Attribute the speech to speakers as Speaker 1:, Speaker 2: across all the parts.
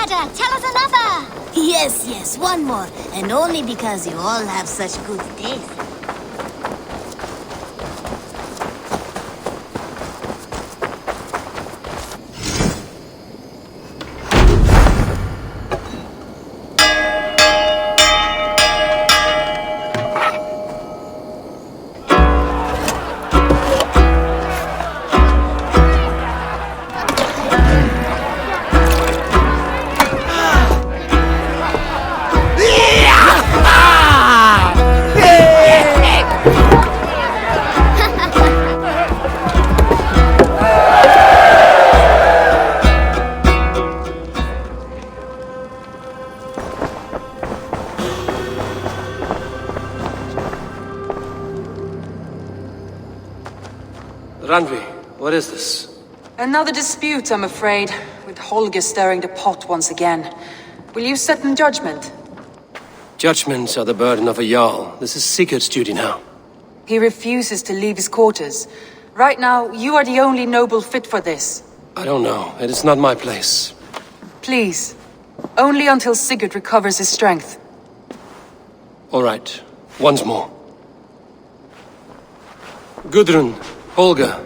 Speaker 1: better! Tell us another! Yes, one more. And only because you all have such good taste.
Speaker 2: Randvi, what is this?
Speaker 3: Another dispute, I'm afraid, with Holger stirring the pot once again. Will you sit in judgment?
Speaker 2: Judgments are the burden of a Jarl. This is Sigurd's duty now.
Speaker 3: He refuses to leave his quarters. Right now, you are the only noble fit for this.
Speaker 2: I don't know. It is not my place.
Speaker 3: Please. Only until Sigurd recovers his strength.
Speaker 2: All right. Once more. Gudrun, Holger,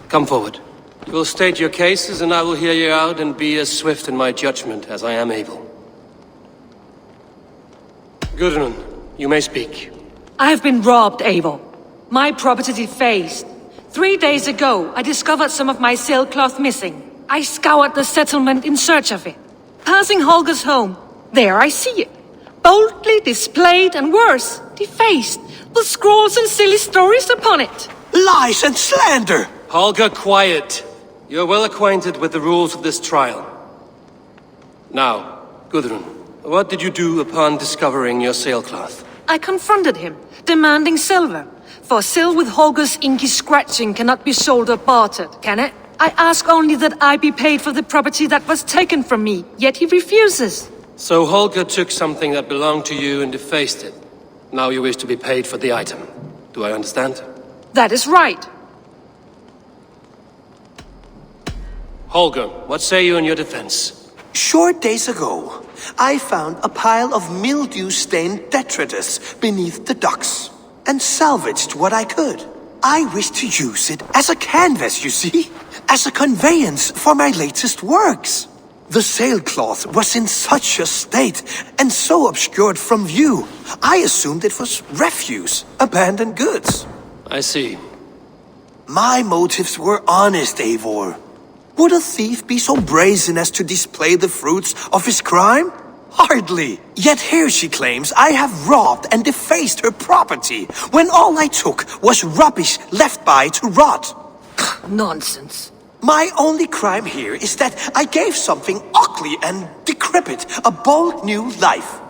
Speaker 2: come forward. You will state your cases, and I will hear you out and be as swift in my judgment as I am able. Gudrun, you may speak.
Speaker 4: I have been robbed, Eivor. My property defaced. 3 days ago, I discovered some of my sailcloth missing. I scoured the settlement in search of it. Passing Holger's home, there I see it. Boldly displayed and worse, defaced, with scrawls and silly stories upon it.
Speaker 5: Lies and slander!
Speaker 2: Holger, quiet. You're well acquainted with the rules of this trial. Now, Gudrun, what did you do upon discovering your sailcloth?
Speaker 4: I confronted him, demanding silver. For sil with Holger's inky scratching cannot be sold or bartered, can it? I ask only that I be paid for the property that was taken from me, yet he refuses.
Speaker 2: So Holger took something that belonged to you and defaced it. Now you wish to be paid for the item. Do I understand?
Speaker 4: That is right.
Speaker 2: Holger, what say you in your defense?
Speaker 5: Short days ago, I found a pile of mildew-stained detritus beneath the docks, and salvaged what I could. I wish to use it as a canvas, you see? As a conveyance for my latest works. The sailcloth was in such a state, and so obscured from view, I assumed it was refuse, abandoned goods.
Speaker 2: I see.
Speaker 5: My motives were honest, Eivor. Would a thief be so brazen as to display the fruits of his crime? Hardly. Yet here she claims I have robbed and defaced her property, when all I took was rubbish left by to rot.
Speaker 4: Nonsense.
Speaker 5: My only crime here is that I gave something ugly and decrepit a bold new life.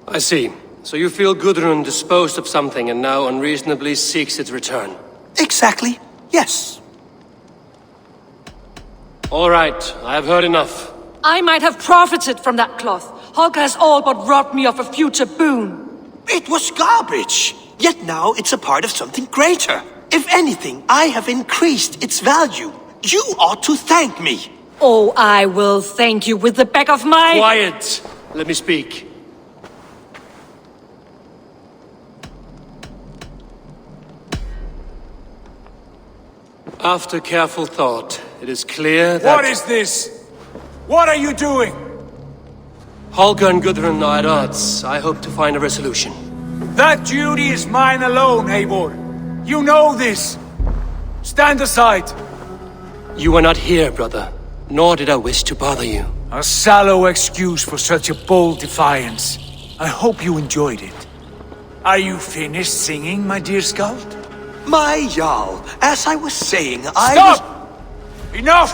Speaker 2: I see. So you feel Gudrun disposed of something and now unreasonably seeks its return?
Speaker 5: Exactly, yes.
Speaker 2: All right, I have heard enough.
Speaker 4: I might have profited from that cloth. Holger has all but robbed me of a future boon.
Speaker 5: It was garbage, yet now it's a part of something greater. If anything, I have increased its value. You ought to thank me.
Speaker 4: Oh, I will thank you with the back of my...
Speaker 2: Quiet! Let me speak. After careful thought, it is clear that...
Speaker 6: What is this? What are you doing?
Speaker 2: Holger and Gudrun are at odds. I hope to find a resolution.
Speaker 6: That duty is mine alone, Eivor. You know this. Stand aside.
Speaker 2: You were not here, brother. Nor did I wish to bother you.
Speaker 6: A sallow excuse for such a bold defiance. I hope you enjoyed it. Are you finished singing, my dear Skald?
Speaker 5: My Jarl, as I was saying,
Speaker 6: Stop! Enough!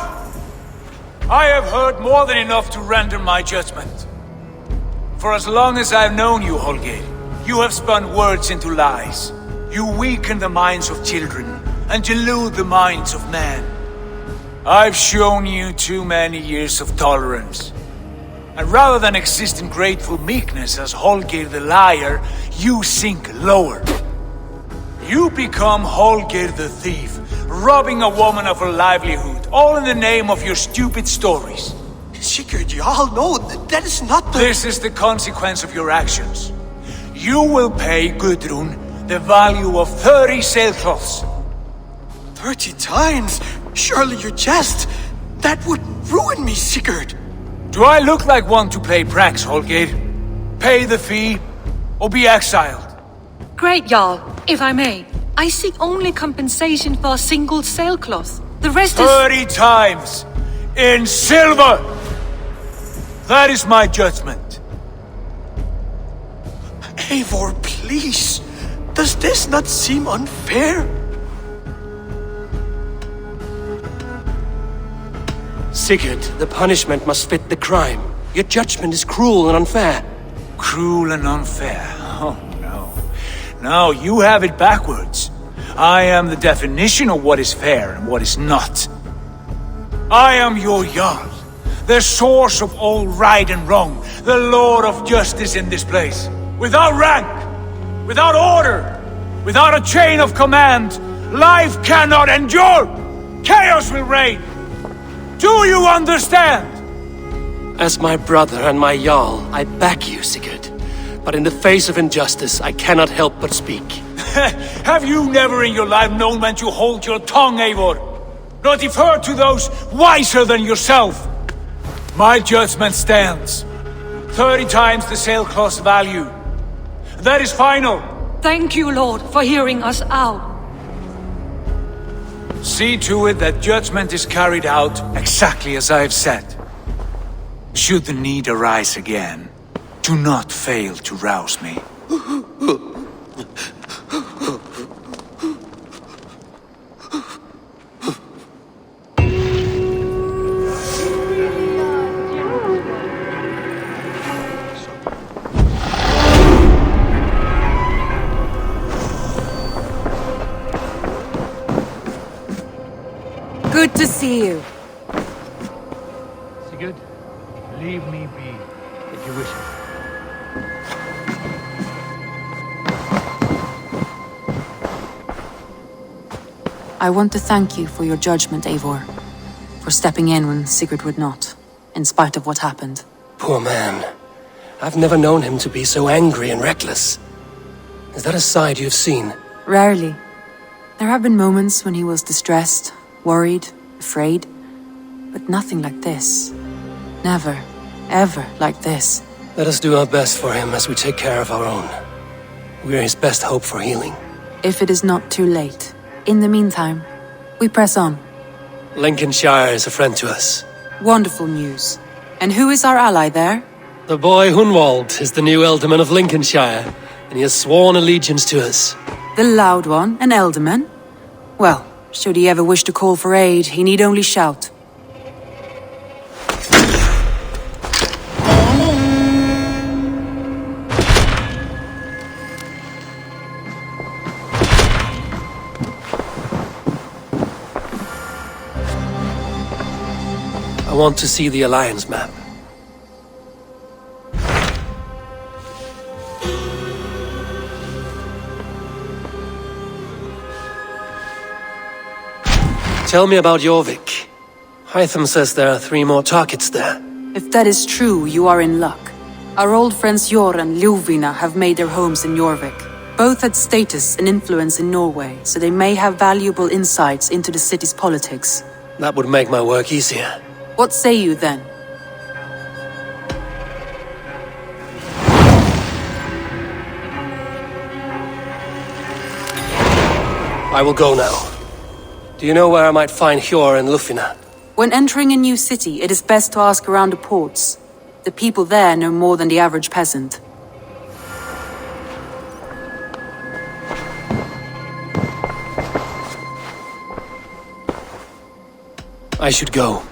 Speaker 6: I have heard more than enough to render my judgment. For as long as I've known you, Holger, you have spun words into lies. You weaken the minds of children, and delude the minds of men. I've shown you too many years of tolerance. And rather than exist in grateful meekness as Holger the liar, you sink lower. You become Holger the thief, robbing a woman of her livelihood, all in the name of your stupid stories.
Speaker 5: Sigurd, you all know that is not the...
Speaker 6: This is the consequence of your actions. You will pay Gudrun the value of 30 sailcloths.
Speaker 5: 30 times? Surely you jest. That would ruin me, Sigurd.
Speaker 6: Do I look like one to play pranks, Holgate? Pay the fee, or be exiled?
Speaker 4: Great, Jarl. If I may, I seek only compensation for a single sailcloth. The rest is...
Speaker 6: 30 times! In silver! That is my judgment.
Speaker 5: Eivor, please. Does this not seem unfair?
Speaker 2: Sigurd, the punishment must fit the crime. Your judgment is cruel and unfair.
Speaker 6: Cruel and unfair. Oh, no. No, you have it backwards. I am the definition of what is fair and what is not. I am your Jarl, the source of all right and wrong, the Lord of justice in this place. Without rank, without order, without a chain of command, life cannot endure! Chaos will reign! Do you understand?
Speaker 2: As my brother and my Jarl, I back you, Sigurd. But in the face of injustice, I cannot help but speak.
Speaker 6: Have you never in your life known when to hold your tongue, Eivor? Nor defer to those wiser than yourself? My judgment stands. 30 times the sailcloth's value. That is final.
Speaker 4: Thank you, Lord, for hearing us out.
Speaker 6: See to it that judgment is carried out exactly as I have said. Should the need arise again, do not fail to rouse me.
Speaker 3: Good to see you.
Speaker 7: Sigurd, leave me be, if you wish it.
Speaker 3: I want to thank you for your judgment, Eivor. For stepping in when Sigurd would not, in spite of what happened.
Speaker 2: Poor man. I've never known him to be so angry and reckless. Is that a side you've seen?
Speaker 3: Rarely. There have been moments when he was distressed, worried, afraid, but nothing like this. Never, ever like this.
Speaker 2: Let us do our best for him as we take care of our own. We are his best hope for healing.
Speaker 3: If it is not too late. In the meantime, we press on.
Speaker 2: Lincolnshire is a friend to us.
Speaker 3: Wonderful news. And who is our ally there?
Speaker 2: The boy Hunwald is the new Ealdorman of Lincolnshire, and he has sworn allegiance to us.
Speaker 3: The loud one, an Ealdorman? Well, should he ever wish to call for aid, he need only shout.
Speaker 2: I want to see the Alliance map. Tell me about Jorvik. Hytham says there are 3 more targets there.
Speaker 3: If that is true, you are in luck. Our old friends Jor and Ljuvina have made their homes in Jorvik. Both had status and influence in Norway, so they may have valuable insights into the city's politics.
Speaker 2: That would make my work easier.
Speaker 3: What say you then?
Speaker 2: I will go now. Do you know where I might find Hjor and Lufina?
Speaker 3: When entering a new city, it is best to ask around the ports. The people there know more than the average peasant.
Speaker 2: I should go.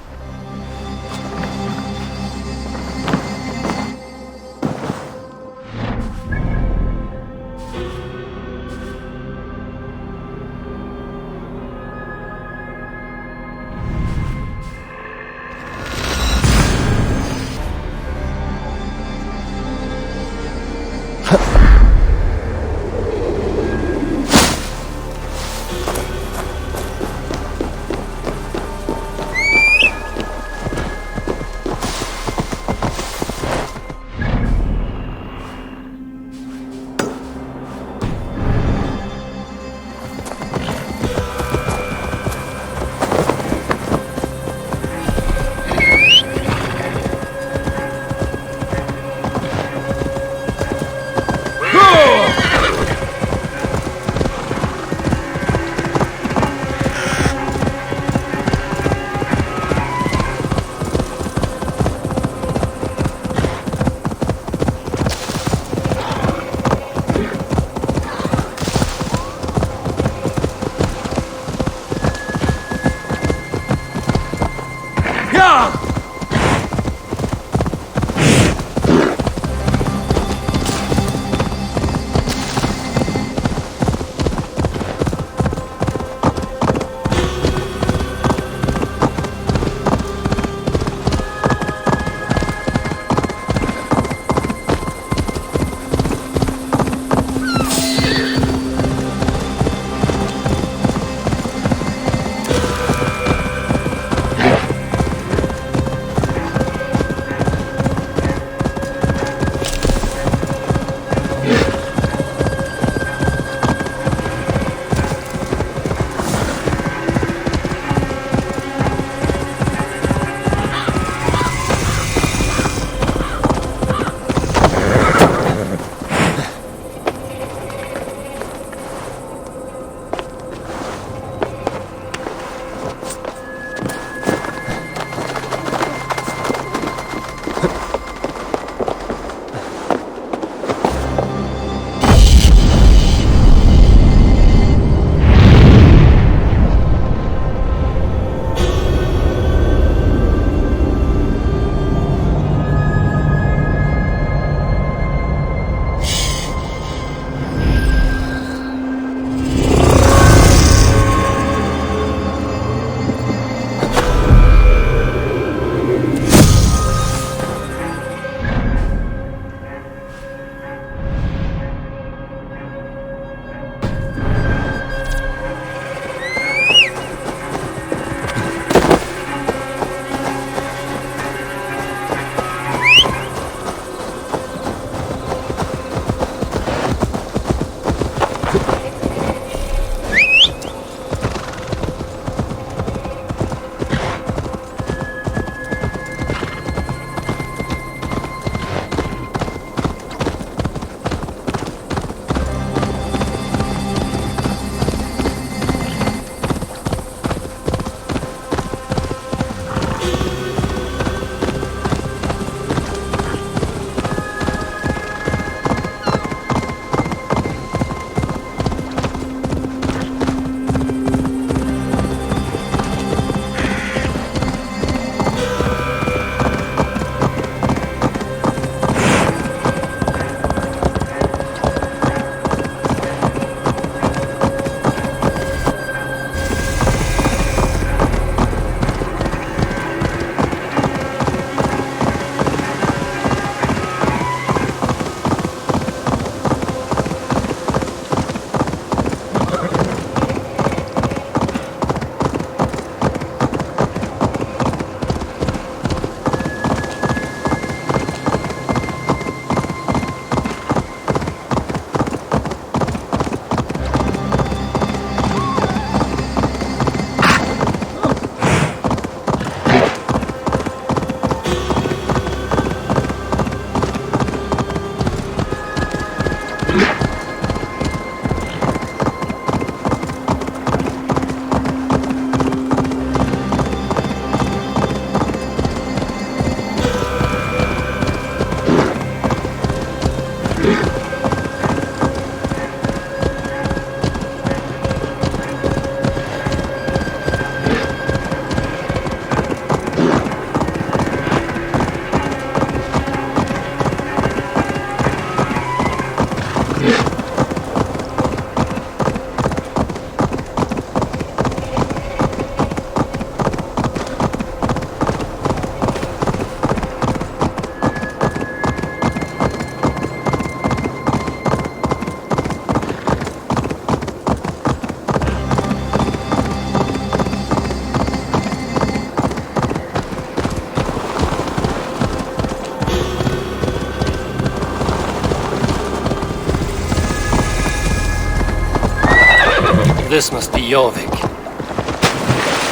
Speaker 2: this must be Jorvik.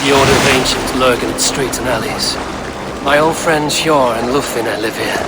Speaker 2: The Order of Ancients lurk in its streets and alleys. My old friends Hjor and Lufina live here.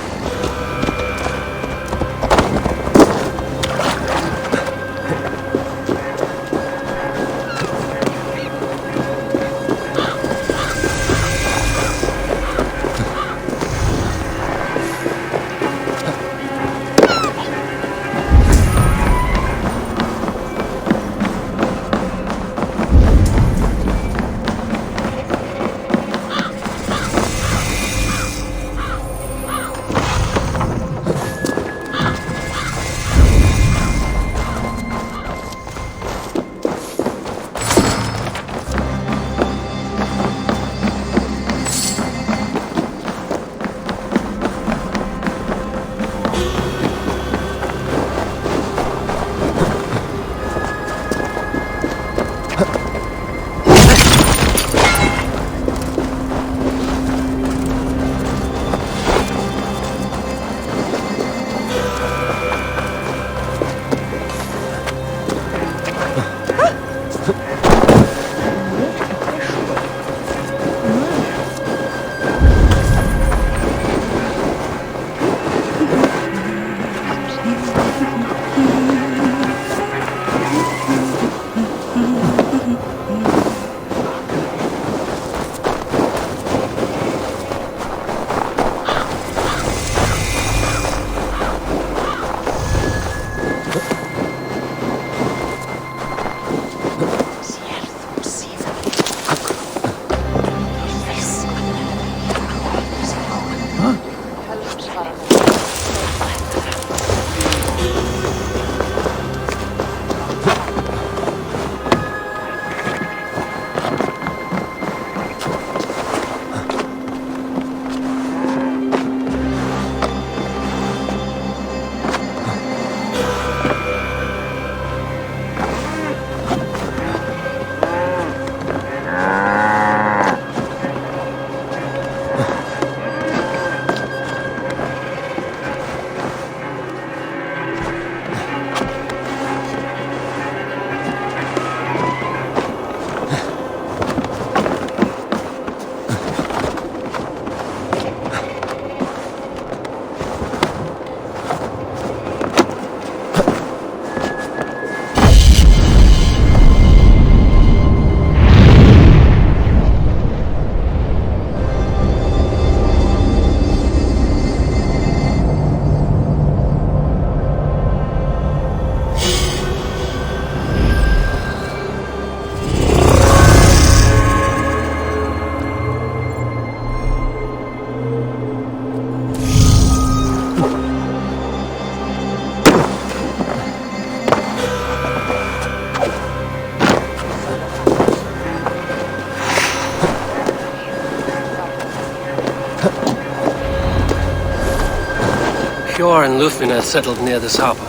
Speaker 2: Hjor and Lufina settled near this harbor.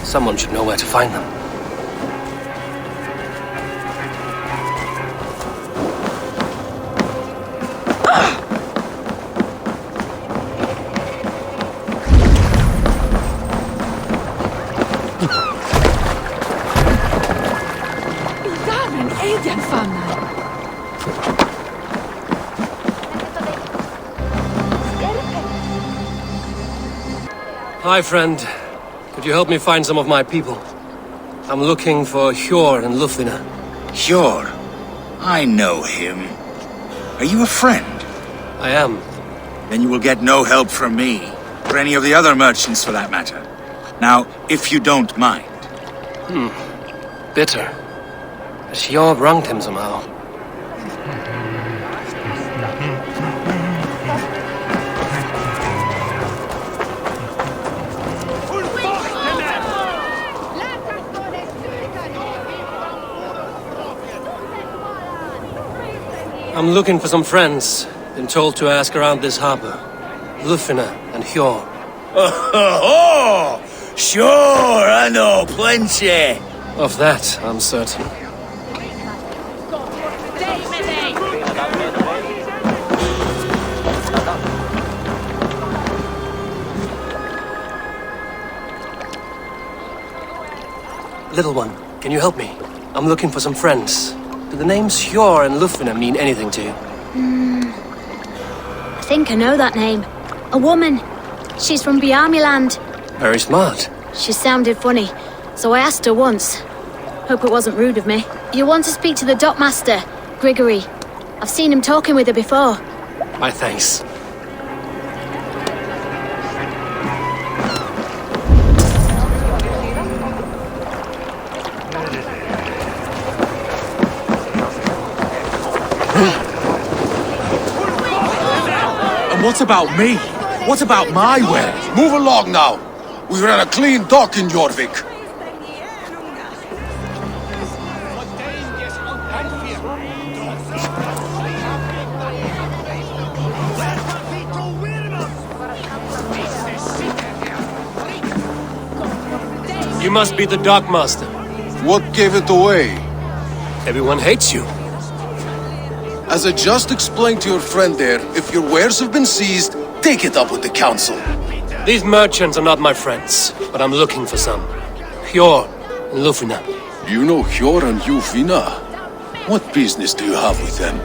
Speaker 2: Someone should know where to find them. Hi, friend. Could you help me find some of my people? I'm looking for Hjor and Lufina.
Speaker 6: Hjor? I know him. Are you a friend?
Speaker 2: I am.
Speaker 6: Then you will get no help from me, or any of the other merchants for that matter. Now, if you don't mind.
Speaker 2: Bitter. But Hjor wronged him somehow. I'm looking for some friends. Been told to ask around this harbor. Lufina and Hjor.
Speaker 6: Oh, sure, I know plenty.
Speaker 2: Of that, I'm certain. Little one, can you help me? I'm looking for some friends. Do the names Hjor and Lufina mean anything to you?
Speaker 8: I think I know that name. A woman. She's from Biamiland.
Speaker 2: Very smart.
Speaker 8: She sounded funny, so I asked her once. Hope it wasn't rude of me. You want to speak to the dockmaster, Grigory. I've seen him talking with her before.
Speaker 2: My thanks.
Speaker 9: And what about me? What about my wares?
Speaker 10: Move along now. We ran a clean dock in Jorvik.
Speaker 2: You must be the dockmaster.
Speaker 10: What gave it away?
Speaker 2: Everyone hates you.
Speaker 10: As I just explained to your friend there, if your wares have been seized, take it up with the council.
Speaker 2: These merchants are not my friends, but I'm looking for some. Hjor and Lufina.
Speaker 10: You know Hjor and Lufina? What business do you have with them?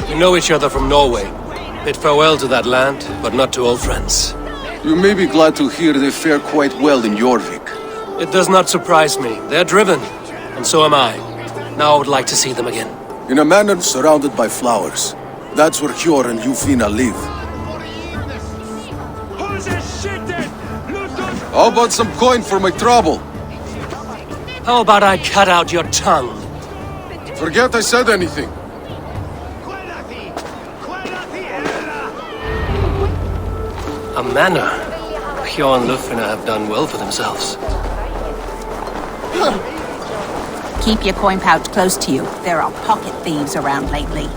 Speaker 2: We know each other from Norway. Bid farewell to that land, but not to old friends.
Speaker 10: You may be glad to hear they fare quite well in Jorvik.
Speaker 2: It does not surprise me. They're driven, and so am I. Now I would like to see them again.
Speaker 10: In a manor surrounded by flowers. That's where Hjor and Lufina live. How about some coin for my trouble?
Speaker 2: How about I cut out your tongue?
Speaker 10: Forget I said anything.
Speaker 2: A manor. Hjor and Lufina have done well for themselves.
Speaker 11: Keep your coin pouch close to you. There are pocket thieves around lately.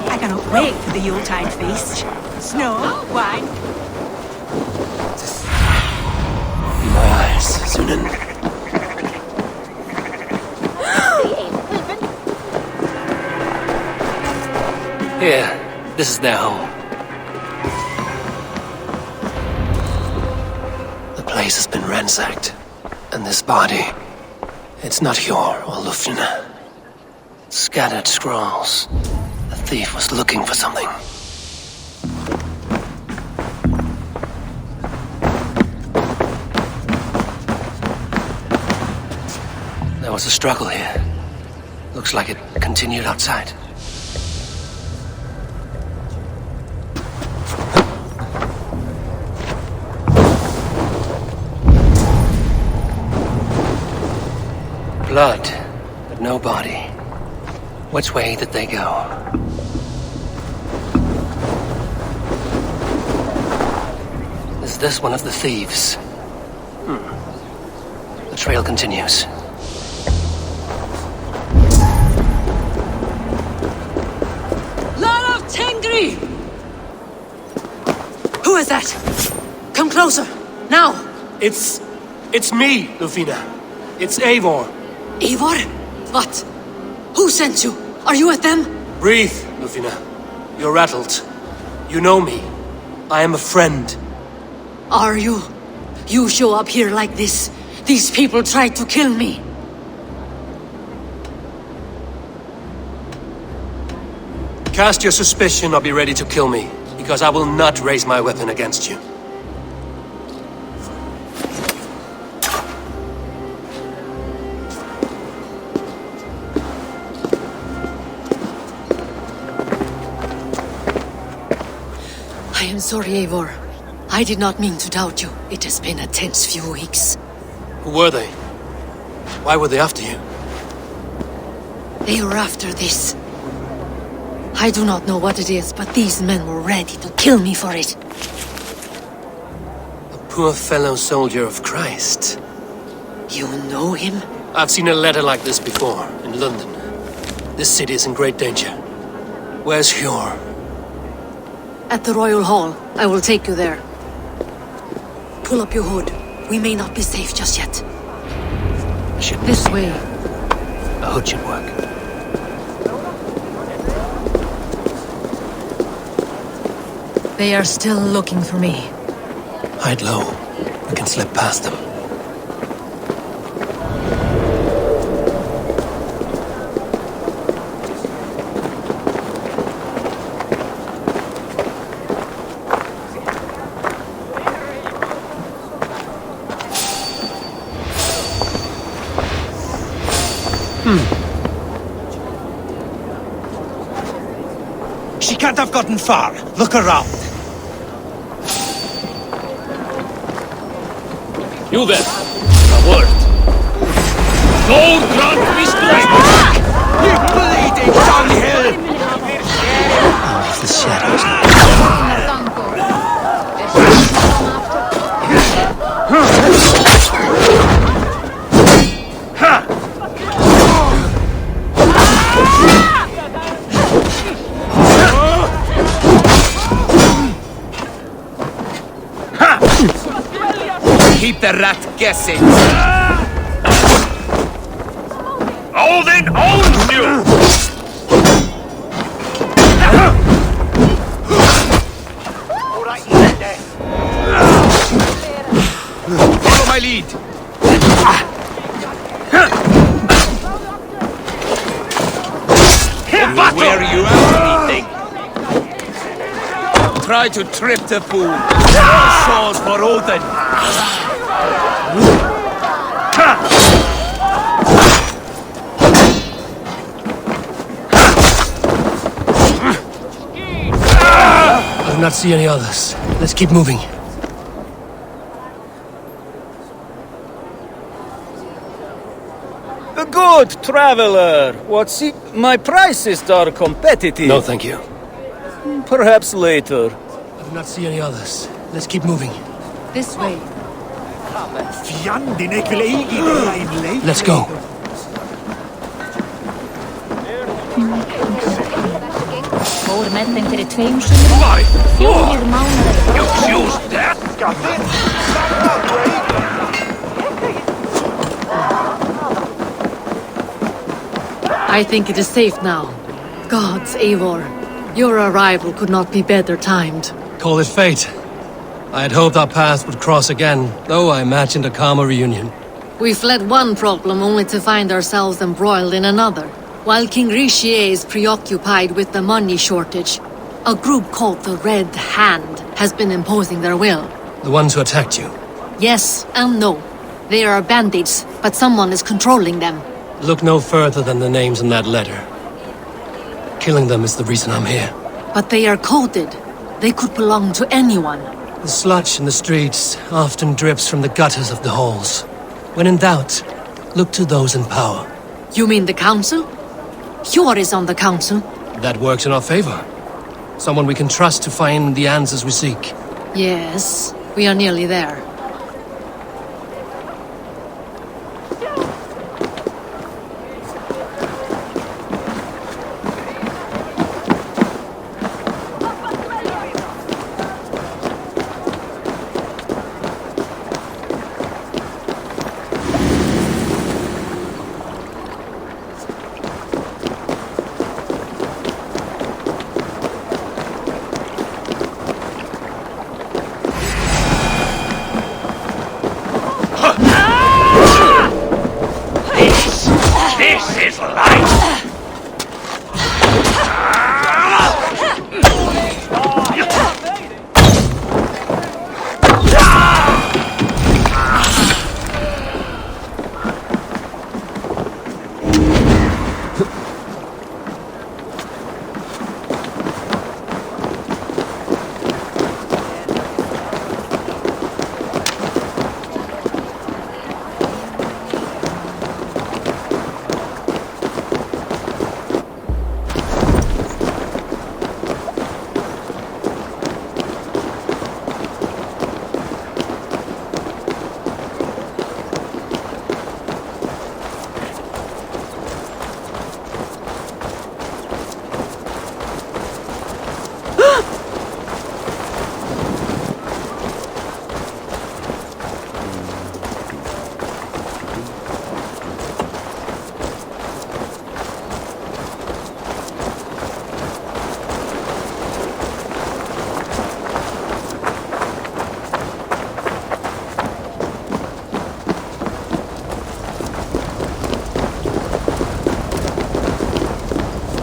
Speaker 11: I cannot wait for the Yuletide feast. Snow, wine.
Speaker 2: In my eyes, Sunan. Here, this is their home. The place has been ransacked. And this body, it's not Hjor or Lufina. Scattered scrolls. The thief was looking for something. There was a struggle here. Looks like it continued outside. Blood, but no body. Which way did they go? Is this one of the thieves? The trail continues.
Speaker 4: Lord of Tengri! Who is that? Come closer, now!
Speaker 2: It's me, Lufina. It's Eivor.
Speaker 4: Eivor? What? Who sent you? Are you with them?
Speaker 2: Breathe, Lufina. You're rattled. You know me. I am a friend.
Speaker 4: Are you? You show up here like this. These people tried to kill me.
Speaker 2: Cast your suspicion or be ready to kill me, because I will not raise my weapon against you.
Speaker 4: I am sorry, Eivor. I did not mean to doubt you. It has been a tense few weeks.
Speaker 2: Who were they? Why were they after you?
Speaker 4: They were after this. I do not know what it is, but these men were ready to kill me for it.
Speaker 2: A poor fellow soldier of Christ.
Speaker 4: You know him?
Speaker 2: I've seen a letter like this before, in London. This city is in great danger. Where's Hjor?
Speaker 4: At the Royal Hall. I will take you there. Pull up your hood. We may not be safe just yet. This way.
Speaker 2: A hood should work.
Speaker 4: They are still looking for me.
Speaker 2: Hide low. can slip past them.
Speaker 12: She can't have gotten far. Look around.
Speaker 13: You there. A word. Lord grant me strength!
Speaker 12: You bleeding dunghill!
Speaker 2: Out of the shadows.
Speaker 12: Keep the rat guessing.
Speaker 13: Odin owns you!
Speaker 12: Follow my lead. We'll wear you out, anything. Try to trip the fool. Swords for Odin.
Speaker 2: I do not see any others. Let's keep moving.
Speaker 14: Good traveler. What's it? My prices are competitive.
Speaker 2: No, thank you.
Speaker 14: Perhaps later.
Speaker 2: I do not see any others. Let's keep moving.
Speaker 3: This way.
Speaker 2: Let's go.
Speaker 8: Voormelding fyrir 2 sunnum. 4 mánuðir.
Speaker 13: You choose that?
Speaker 4: I think it is safe now. Gods, Eivor, your arrival could not be better timed.
Speaker 2: Call it fate. I had hoped our paths would cross again, though I imagined a calmer reunion.
Speaker 4: We fled one problem only to find ourselves embroiled in another. While King Richier is preoccupied with the money shortage, a group called the Red Hand has been imposing their will.
Speaker 2: The ones who attacked you.
Speaker 4: Yes and no. They are bandits, but someone is controlling them.
Speaker 2: Look no further than the names in that letter. Killing them is the reason I'm here.
Speaker 4: But they are coded. They could belong to anyone.
Speaker 2: The sludge in the streets often drips from the gutters of the halls. When in doubt, look to those in power.
Speaker 4: You mean the council? Hjor is on the council.
Speaker 2: That works in our favor. Someone we can trust to find the answers we seek.
Speaker 4: Yes, we are nearly there.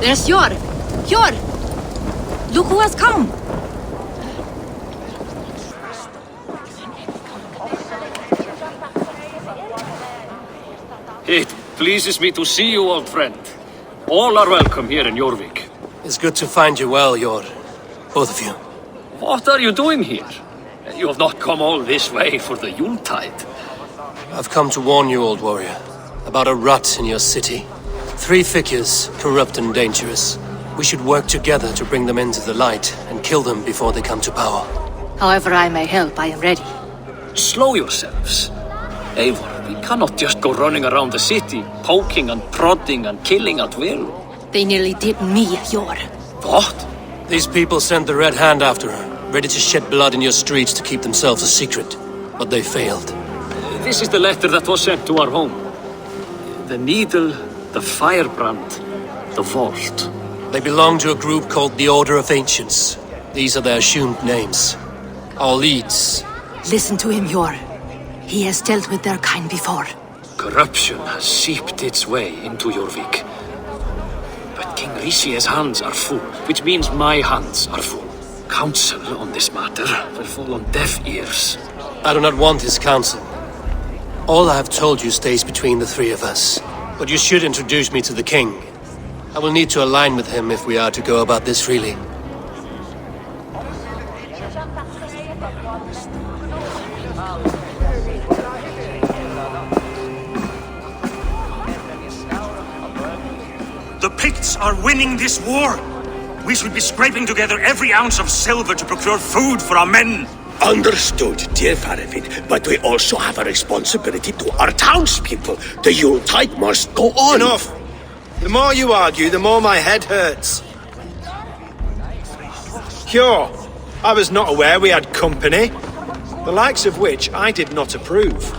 Speaker 4: There's Jor! Jor! Look who has come!
Speaker 13: It pleases me to see you, old friend. All are welcome here in Jorvik.
Speaker 2: It's good to find you well, Jor. Both of you.
Speaker 13: What are you doing here? You have not come all this way for the Yuletide.
Speaker 2: I've come to warn you, old warrior, about a rot in your city. 3 figures, corrupt and dangerous. We should work together to bring them into the light and kill them before they come to power.
Speaker 4: However I may help, I am ready.
Speaker 13: Slow yourselves. Eivor, we cannot just go running around the city, poking and prodding and killing at will.
Speaker 4: They nearly did me, Jor.
Speaker 13: What?
Speaker 2: These people sent the Red Hand after her, ready to shed blood in your streets to keep themselves a secret. But they failed.
Speaker 13: This is the letter that was sent to our home. The needle, the firebrand, the vault.
Speaker 2: They belong to a group called the Order of Ancients. These are their assumed names. Our leads.
Speaker 4: Listen to him, Jor. He has dealt with their kind before.
Speaker 13: Corruption has seeped its way into Jorvik. But King Rishi's hands are full, which means my hands are full. Counsel on this matter will fall on deaf ears.
Speaker 2: I do not want his counsel. All I have told you stays between the 3 of us. But you should introduce me to the king. I will need to align with him if we are to go about this freely.
Speaker 12: The Picts are winning this war. We should be scraping together every ounce of silver to procure food for our men.
Speaker 15: Understood, dear Faravid, but we also have a responsibility to our townspeople. The Yuletide must go on.
Speaker 16: Enough! The more you argue, the more my head hurts. Cure, I was not aware we had company, the likes of which I did not approve.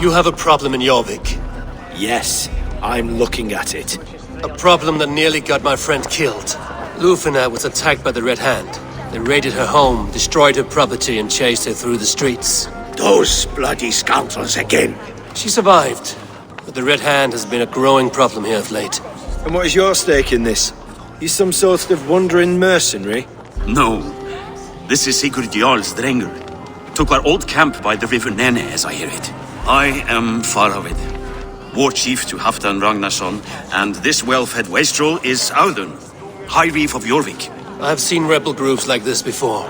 Speaker 2: You have a problem in Jorvik.
Speaker 16: Yes, I'm looking at it.
Speaker 2: A problem that nearly got my friend killed. Lufina was attacked by the Red Hand. They raided her home, destroyed her property, and chased her through the streets.
Speaker 15: Those bloody scoundrels again.
Speaker 2: She survived, but the Red Hand has been a growing problem here of late.
Speaker 16: And what is your stake in this? You some sort of wandering mercenary?
Speaker 12: No. This is Sigurd Jarl's Drengr. Took our old camp by the river Nene, as I hear it. I am Faravid, war chief to Halfdan Ragnarsson, and this well-fed wastrel is Audun, High Reef of Jorvik.
Speaker 2: I have seen rebel groups like this before.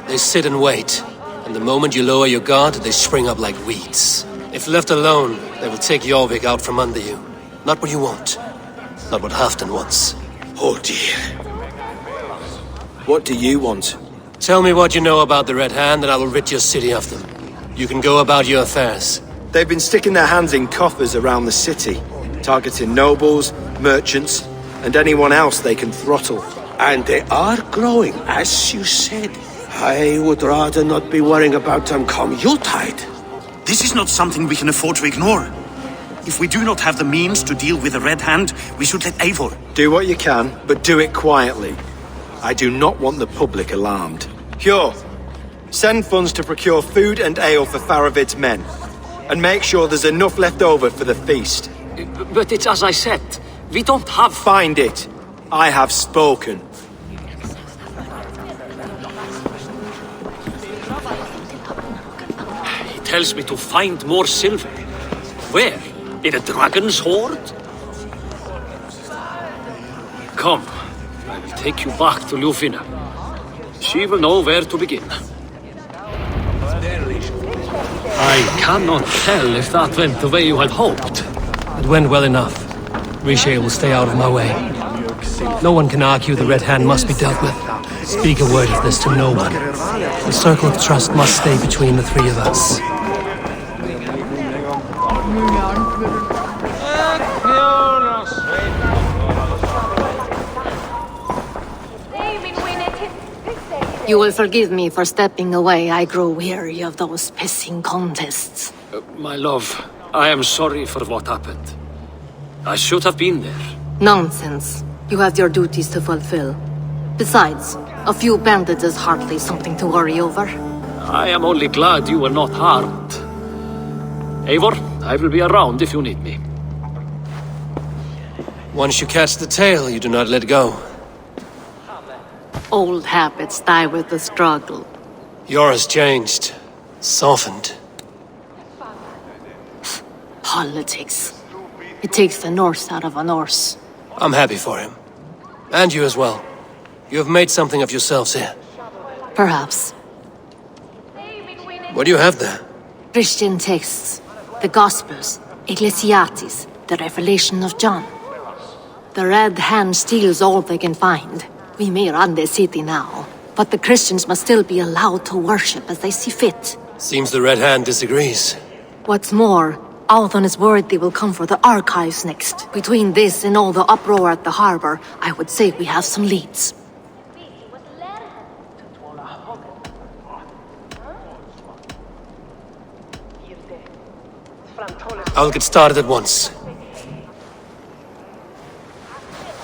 Speaker 2: They sit and wait, and the moment you lower your guard, they spring up like weeds. If left alone, they will take Jorvik out from under you. Not what you want. Not what Halfdan wants.
Speaker 15: Oh dear.
Speaker 16: What do you want?
Speaker 2: Tell me what you know about the Red Hand, and I will rid your city of them. You can go about your affairs.
Speaker 16: They've been sticking their hands in coffers around the city, targeting nobles, merchants, and anyone else they can throttle.
Speaker 15: And they are growing, as you said. I would rather not be worrying about them come Yuletide.
Speaker 12: This is not something we can afford to ignore. If we do not have the means to deal with the Red Hand, we should let Eivor.
Speaker 16: Do what you can, but do it quietly. I do not want the public alarmed. Cure, send funds to procure food and ale for Faravid's men. And make sure there's enough left over for the feast.
Speaker 13: But it's as I said, we don't have...
Speaker 16: Find it. I have spoken.
Speaker 13: He tells me to find more silver. Where? In a dragon's hoard? Come, I will take you back to Lufina. She will know where to begin. I cannot tell if that went the way you had hoped.
Speaker 2: It went well enough. Riche will stay out of my way. No one can argue the Red Hand must be dealt with. Speak a word of this to no one. The circle of trust must stay between the 3 of us.
Speaker 4: You will forgive me for stepping away. I grow weary of those pissing contests.
Speaker 13: My love, I am sorry for what happened. I should have been there.
Speaker 4: Nonsense. You have your duties to fulfill.
Speaker 17: Besides, a few bandits is hardly something to worry over.
Speaker 13: I am only glad you were not harmed. Eivor, I will be around if you need me.
Speaker 2: Once you catch the tail, you do not let go.
Speaker 17: Old habits die with the struggle.
Speaker 2: Yours changed. Softened.
Speaker 17: Politics. It takes the Norse out of a Norse.
Speaker 2: I'm happy for him. And you as well. You have made something of yourselves here.
Speaker 17: Perhaps.
Speaker 2: What do you have there?
Speaker 17: Christian texts. The Gospels. Ecclesiastes. The Revelation of John. The Red Hand steals all they can find. We may run the city now, but the Christians must still be allowed to worship as they see fit.
Speaker 2: Seems the Red Hand disagrees.
Speaker 17: What's more, Althon is worried they will come for the archives next. Between this and all the uproar at the harbor, I would say we have some leads.
Speaker 2: I'll get started at once.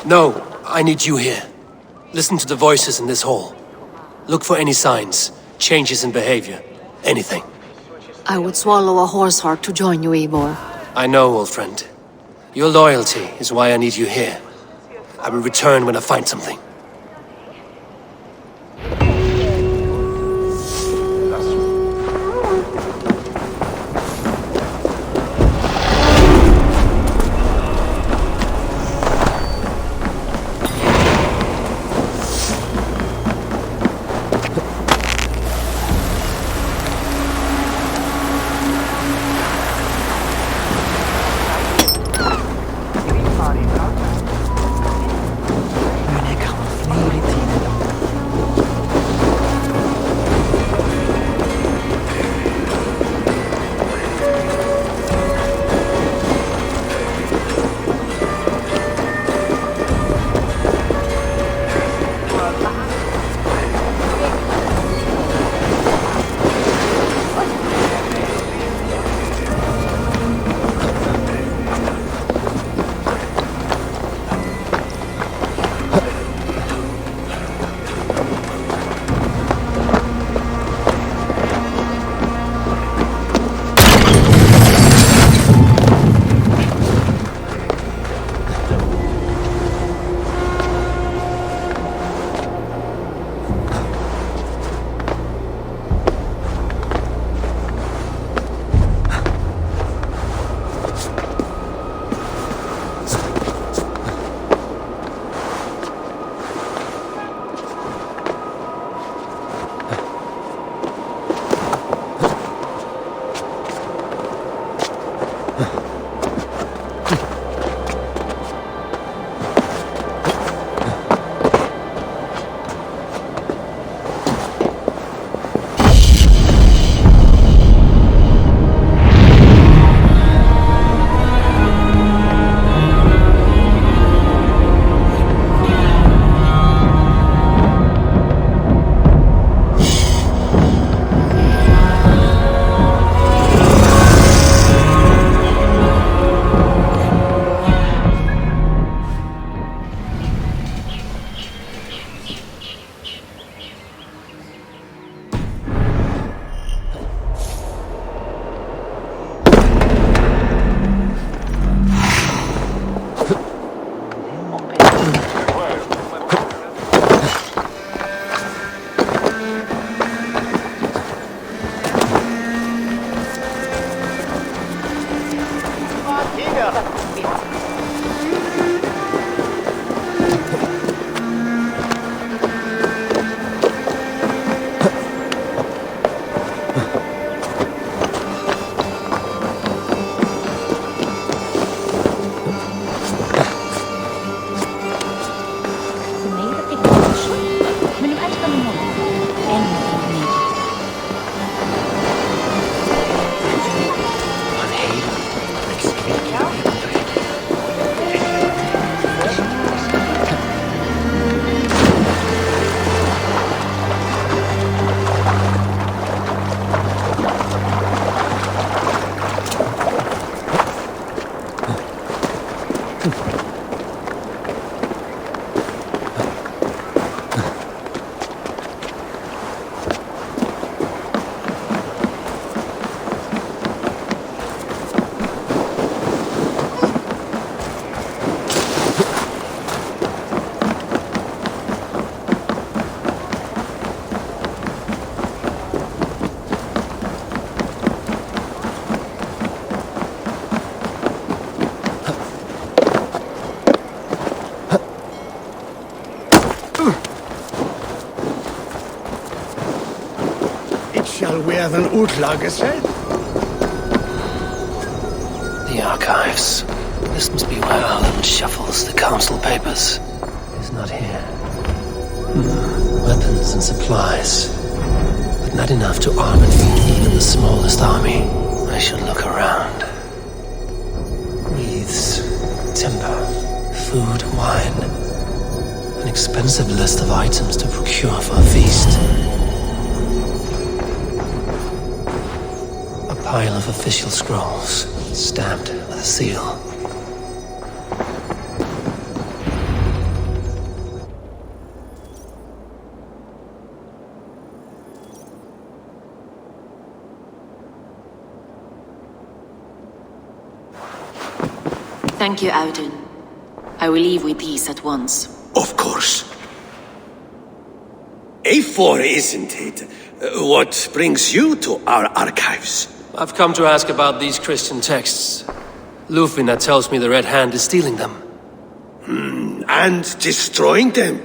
Speaker 2: No, I need you here. Listen to the voices in this hall. Look for any signs, changes in behavior, anything.
Speaker 17: I would swallow a horse heart to join you, Eivor.
Speaker 2: I know, old friend. Your loyalty is why I need you here. I will return when I find something.
Speaker 15: Urlagesed?
Speaker 2: The archives. This must be where Alan shuffles the council papers. He's not here. Weapons and supplies. But not enough to arm even the smallest army. I should look around. Wreaths, timber, food, wine. An expensive list of items to procure for a feast. A pile of official scrolls, stamped with a seal.
Speaker 18: Thank you, Audun. I will leave with these at once.
Speaker 15: Of course. A4, isn't it? What brings you to our archives?
Speaker 2: I've come to ask about these Christian texts. Lufina tells me the Red Hand is stealing them.
Speaker 15: And destroying them.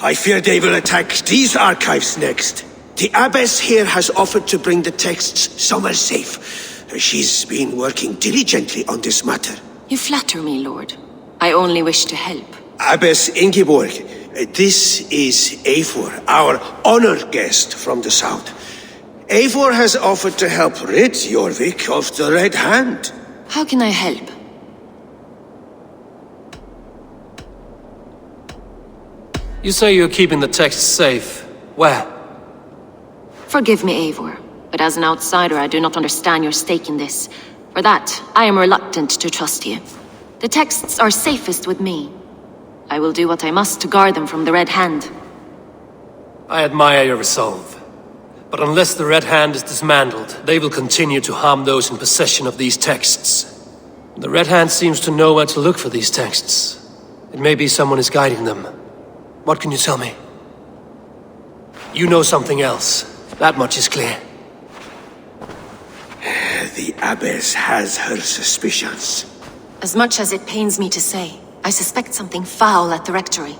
Speaker 15: I fear they will attack these archives next. The abbess here has offered to bring the texts somewhere safe. She's been working diligently on this matter.
Speaker 18: You flatter me, Lord. I only wish to help.
Speaker 15: Abbess Ingeborg, this is Eivor, our honored guest from the south. Eivor has offered to help rid Jorvik of the Red Hand.
Speaker 18: How can I help?
Speaker 2: You say you're keeping the texts safe. Where?
Speaker 18: Forgive me, Eivor, but as an outsider I do not understand your stake in this. For that, I am reluctant to trust you. The texts are safest with me. I will do what I must to guard them from the Red Hand.
Speaker 2: I admire your resolve. But unless the Red Hand is dismantled, they will continue to harm those in possession of these texts. The Red Hand seems to know where to look for these texts. It may be someone is guiding them. What can you tell me? You know something else. That much is clear.
Speaker 15: The abbess has her suspicions.
Speaker 18: As much as it pains me to say, I suspect something foul at the rectory.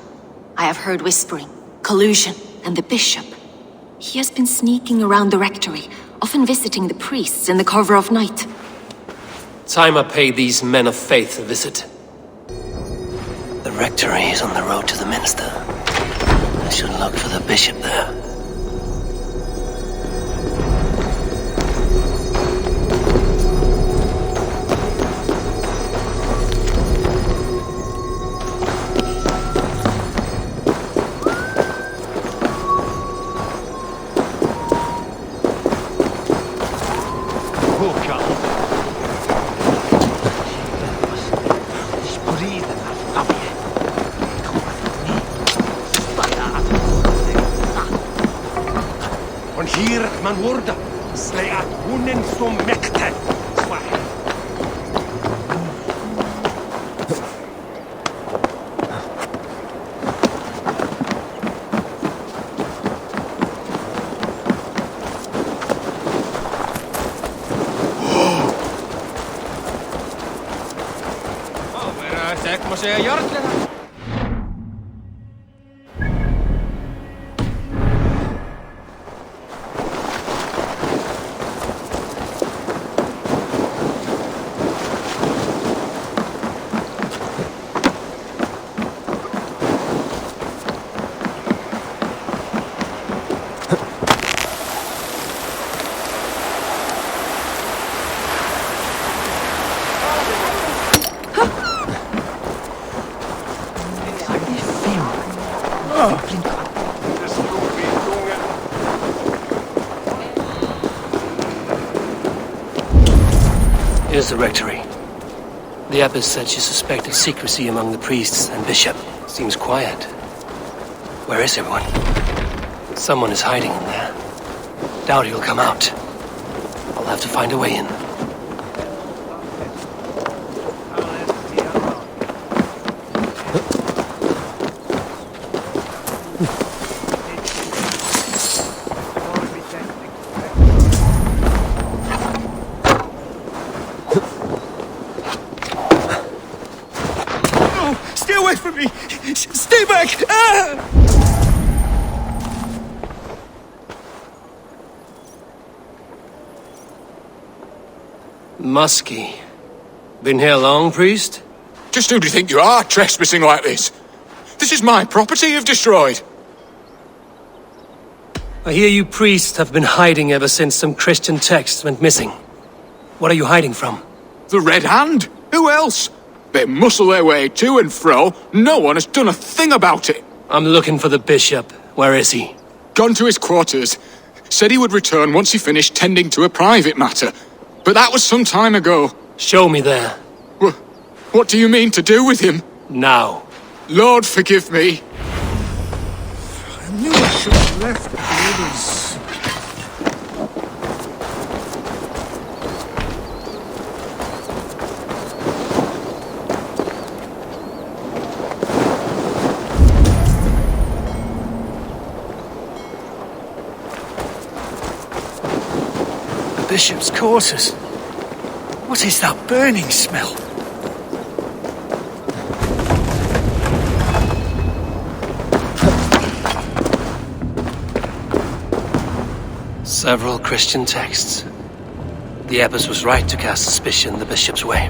Speaker 18: I have heard whispering, collusion, and the bishop. He has been sneaking around the rectory, often visiting the priests in the cover of night.
Speaker 2: Time I pay these men of faith a visit. The rectory is on the road to the minster. I should look for the bishop there.
Speaker 15: Man wurde, slay at hunen som mäkten. Here's the rectory. The abbess said she suspected secrecy among the priests and bishop. Seems quiet. Where is everyone? Someone is hiding in there. Doubt he'll come out. I'll have to find a way in. Stay away from me! Stay back! Ah!
Speaker 2: Muskie. Been here long, priest?
Speaker 19: Just who do you think you are, trespassing like this? This is my property you've destroyed.
Speaker 15: I hear you priests have been hiding ever since some Christian texts went missing. What are you hiding from?
Speaker 19: The Red Hand? Who else? They muscle their way to and fro. No one has done a thing about it.
Speaker 15: I'm looking for the bishop. Where is he?
Speaker 19: Gone to his quarters. Said he would return once he finished tending to a private matter. But that was some time ago.
Speaker 15: Show me there.
Speaker 19: What do you mean to do with him?
Speaker 15: Now.
Speaker 19: Lord, forgive me.
Speaker 7: I knew I should have left the others. The bishop's quarters. What is that burning smell?
Speaker 15: Several Christian texts. The abbess was right to cast suspicion the bishop's way.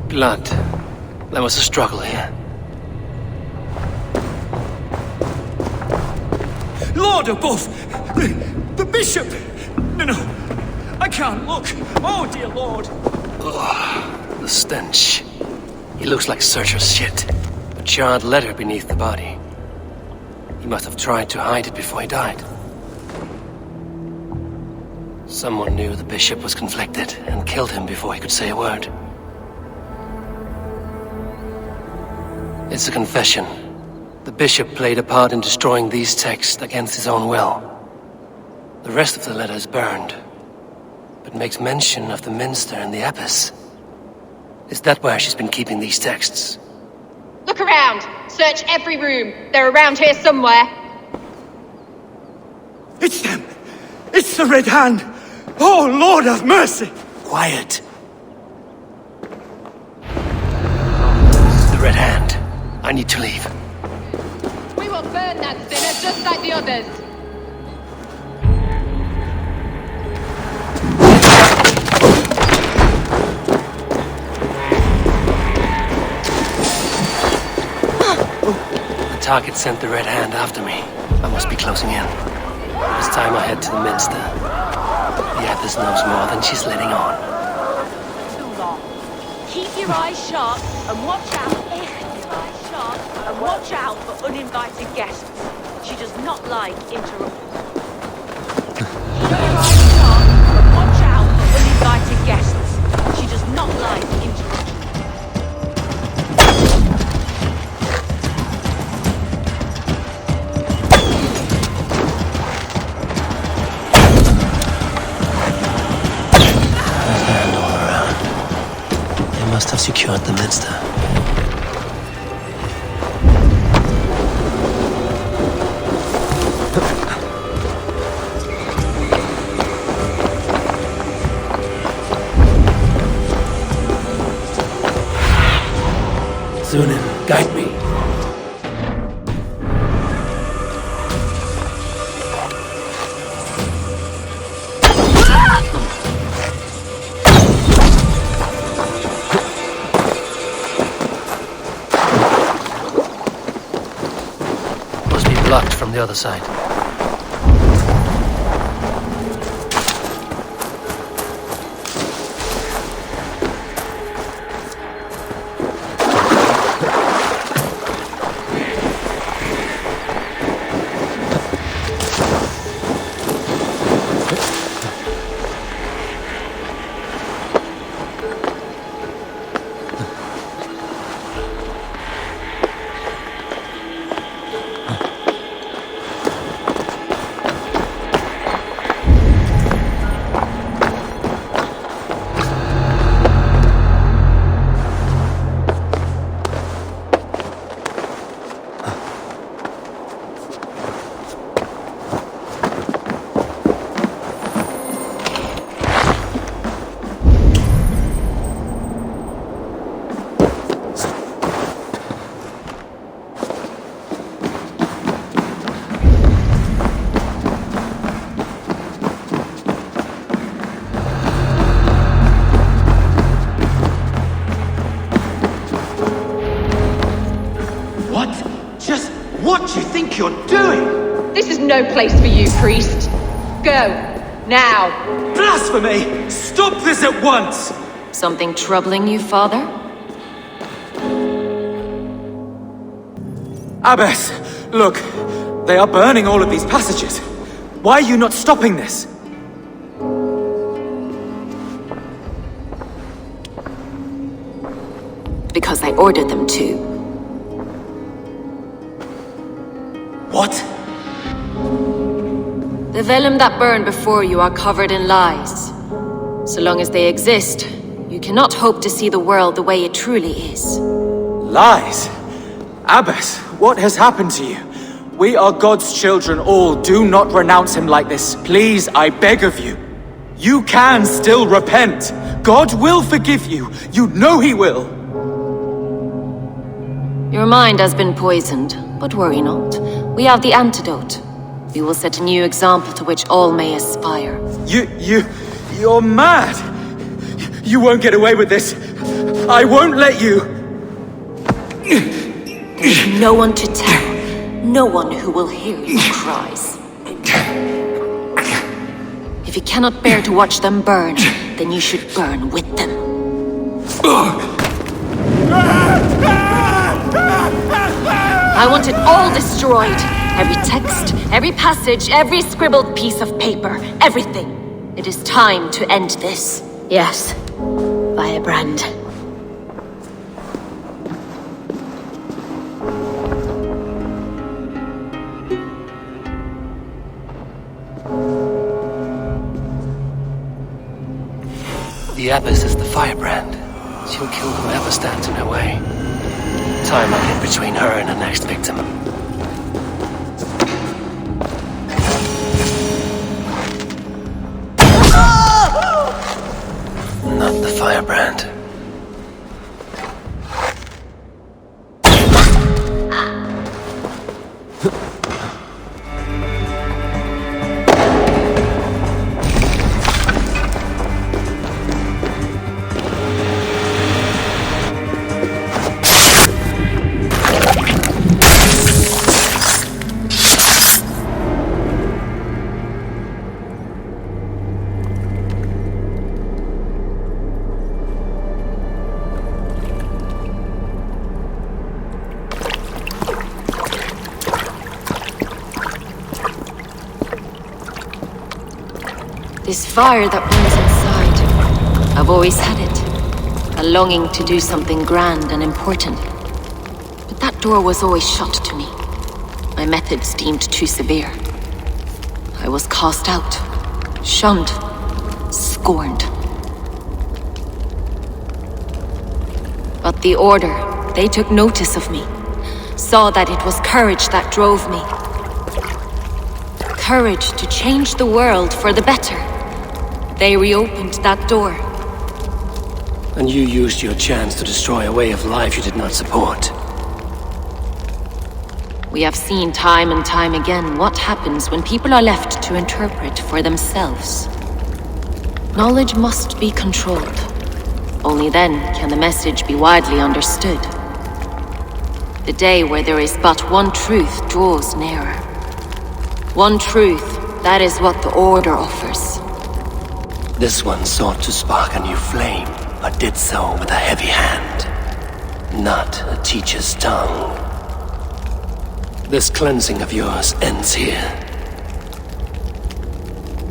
Speaker 15: Blood. There was a struggle here.
Speaker 7: Lord above! The bishop! No, I can't look. Oh, dear Lord.
Speaker 15: Oh, the stench. He looks like Searcher's shit. A charred letter beneath the body. He must have tried to hide it before he died. Someone knew the bishop was conflicted and killed him before he could say a word. It's a confession. The bishop played a part in destroying these texts against his own will. The rest of the letter is burned, but makes mention of the minster and the abbess. Is that where she's been keeping these texts?
Speaker 20: Look around! Search every room! They're around here somewhere!
Speaker 7: It's them! It's the Red Hand! Oh, Lord have mercy!
Speaker 15: Quiet. The Red Hand. I need to leave.
Speaker 20: We will burn that sinner just like the others!
Speaker 15: The target sent the Red Hand after me. I must be closing in. It's time I head to the minster. The abbess knows more than she's letting on.
Speaker 20: Too long. Keep your eyes sharp and watch out. Keep your eyes sharp and watch out for uninvited guests. She does not like interruptions. Keep your eyes sharp and watch out for uninvited guests. She does not like interruptions.
Speaker 15: Must have secured the minster. Zunin, guide me. Blocked from the other side.
Speaker 5: think you're doing?
Speaker 20: This is no place for you, priest. Go. Now.
Speaker 7: Blasphemy! Stop this at once!
Speaker 18: Something troubling you, father?
Speaker 7: Abbess, look. They are burning all of these passages. Why are you not stopping this?
Speaker 18: Because I ordered them to.
Speaker 7: What?
Speaker 18: The vellum that burn before you are covered in lies. So long as they exist, you cannot hope to see the world the way it truly is.
Speaker 7: Lies? Abbess, what has happened to you? We are God's children all. Do not renounce him like this. Please, I beg of you. You can still repent. God will forgive you. You know he will.
Speaker 18: Your mind has been poisoned, but worry not. We have the antidote. We will set a new example to which all may aspire.
Speaker 7: You're mad! You won't get away with this. I won't let you!
Speaker 18: No one to tell. No one who will hear your cries. If you cannot bear to watch them burn, then you should burn with them. I want it all destroyed. Every text, every passage, every scribbled piece of paper, everything. It is time to end this.
Speaker 8: Yes. Firebrand.
Speaker 15: The Abbess is the firebrand. She'll kill whoever stands in her way. Time will get between her and her next victim. Not the firebrand.
Speaker 18: This fire that burns inside, I've always had it. A longing to do something grand and important. But that door was always shut to me. My methods deemed too severe. I was cast out, shunned, scorned. But the Order, they took notice of me. Saw that it was courage that drove me. Courage to change the world for the better. They reopened that door.
Speaker 15: And you used your chance to destroy a way of life you did not support.
Speaker 18: We have seen time and time again what happens when people are left to interpret for themselves. Knowledge must be controlled. Only then can the message be widely understood. The day where there is but one truth draws nearer. One truth, that is what the Order offers.
Speaker 15: This one sought to spark a new flame, but did so with a heavy hand, not a teacher's tongue. This cleansing of yours ends here.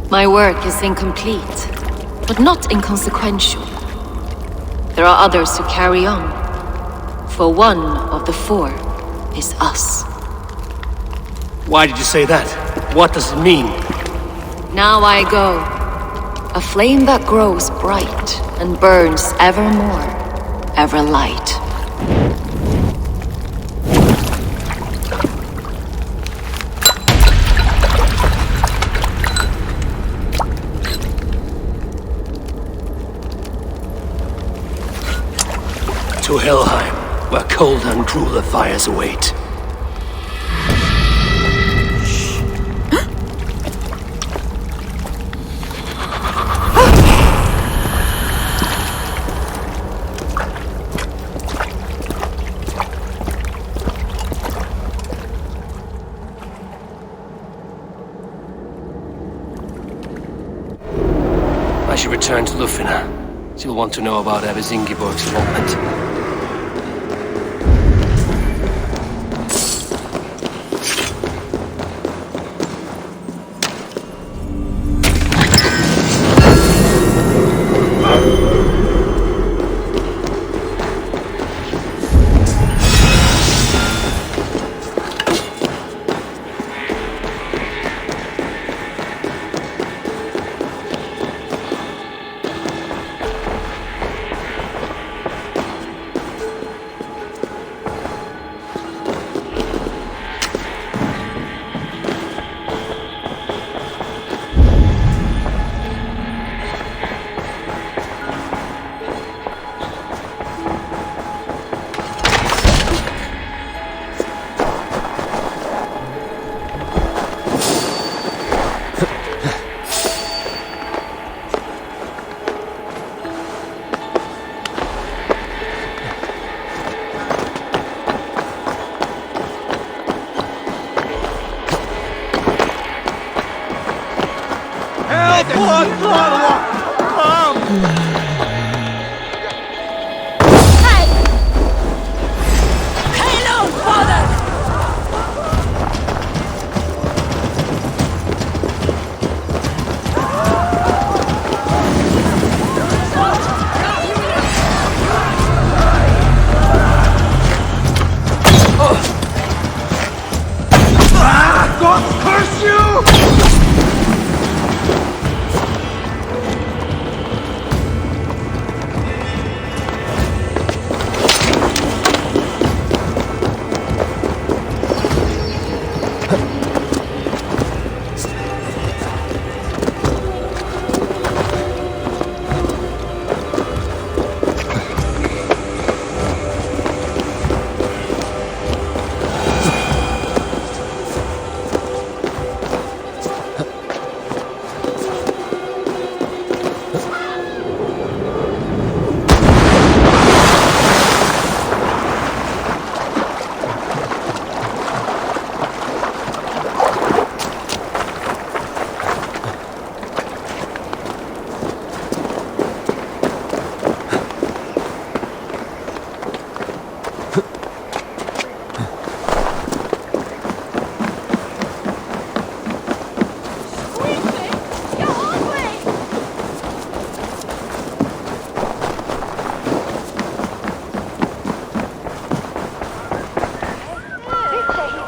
Speaker 18: My work is incomplete, but not inconsequential. There are others who carry on. For one of the four is us.
Speaker 15: Why did you say that? What does it mean?
Speaker 18: Now I go. A flame that grows bright and burns ever more, ever light.
Speaker 15: To Helheim, where cold and crueler fires await. should return to Lufina. She'll want to know about Abbess Ingeborg's involvement.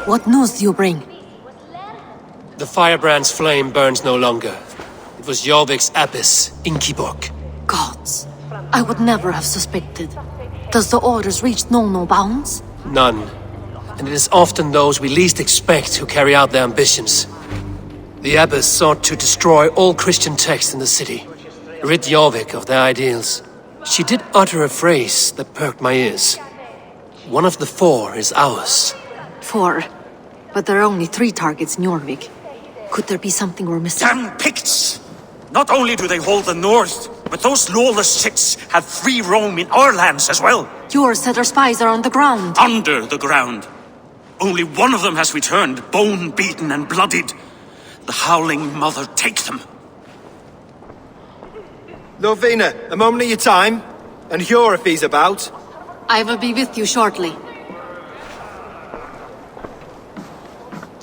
Speaker 17: What news do you bring?
Speaker 2: The firebrand's flame burns no longer. It was Jorvik's abbess, Ingeborg.
Speaker 17: Gods, I would never have suspected. Does the orders reach no bounds?
Speaker 2: None. And it is often those we least expect who carry out their ambitions. The abbess sought to destroy all Christian texts in the city, rid Jorvik of their ideals. She did utter a phrase that perked my ears. One of the 4 is ours.
Speaker 17: 4? But there are only 3 targets in Jorvik. Could there be something we're missing?
Speaker 12: Damn Picts! Not only do they hold the north, but those lawless Siths have free roam in our lands as well.
Speaker 17: Yours said our spies are on the ground.
Speaker 12: Under the ground. Only one of them has returned, bone-beaten and bloodied. The Howling Mother take them.
Speaker 16: Lufina, a moment of your time. And Hjor if he's about.
Speaker 17: I will be with you shortly.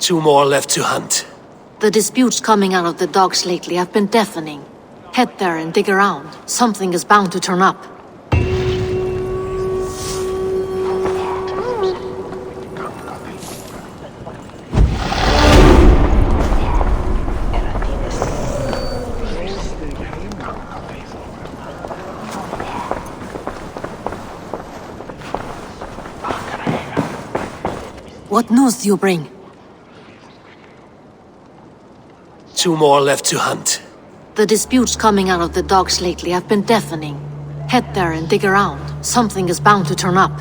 Speaker 2: 2 more left to hunt.
Speaker 17: The disputes coming out of the docks lately have been deafening. Head there and dig around. Something is bound to turn up. What news do you bring?
Speaker 2: 2 more left to hunt.
Speaker 17: The disputes coming out of the docks lately have been deafening. Head there and dig around. Something is bound to turn up.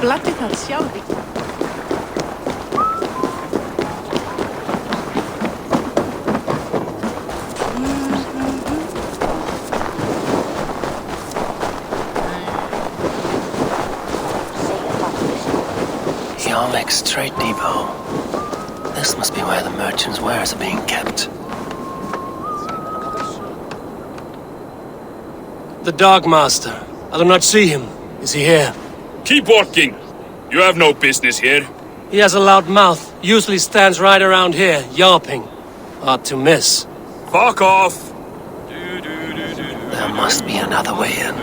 Speaker 11: Blattet har Jorvik.
Speaker 15: Jorvik's trade depot. This must be where the merchants' wares are being kept.
Speaker 2: The Dark Master. I do not see him. Is he here?
Speaker 21: Keep walking. You have no business here.
Speaker 2: He has a loud mouth. Usually stands right around here, yawping. Hard to miss.
Speaker 21: Fuck off!
Speaker 15: There must be another way in.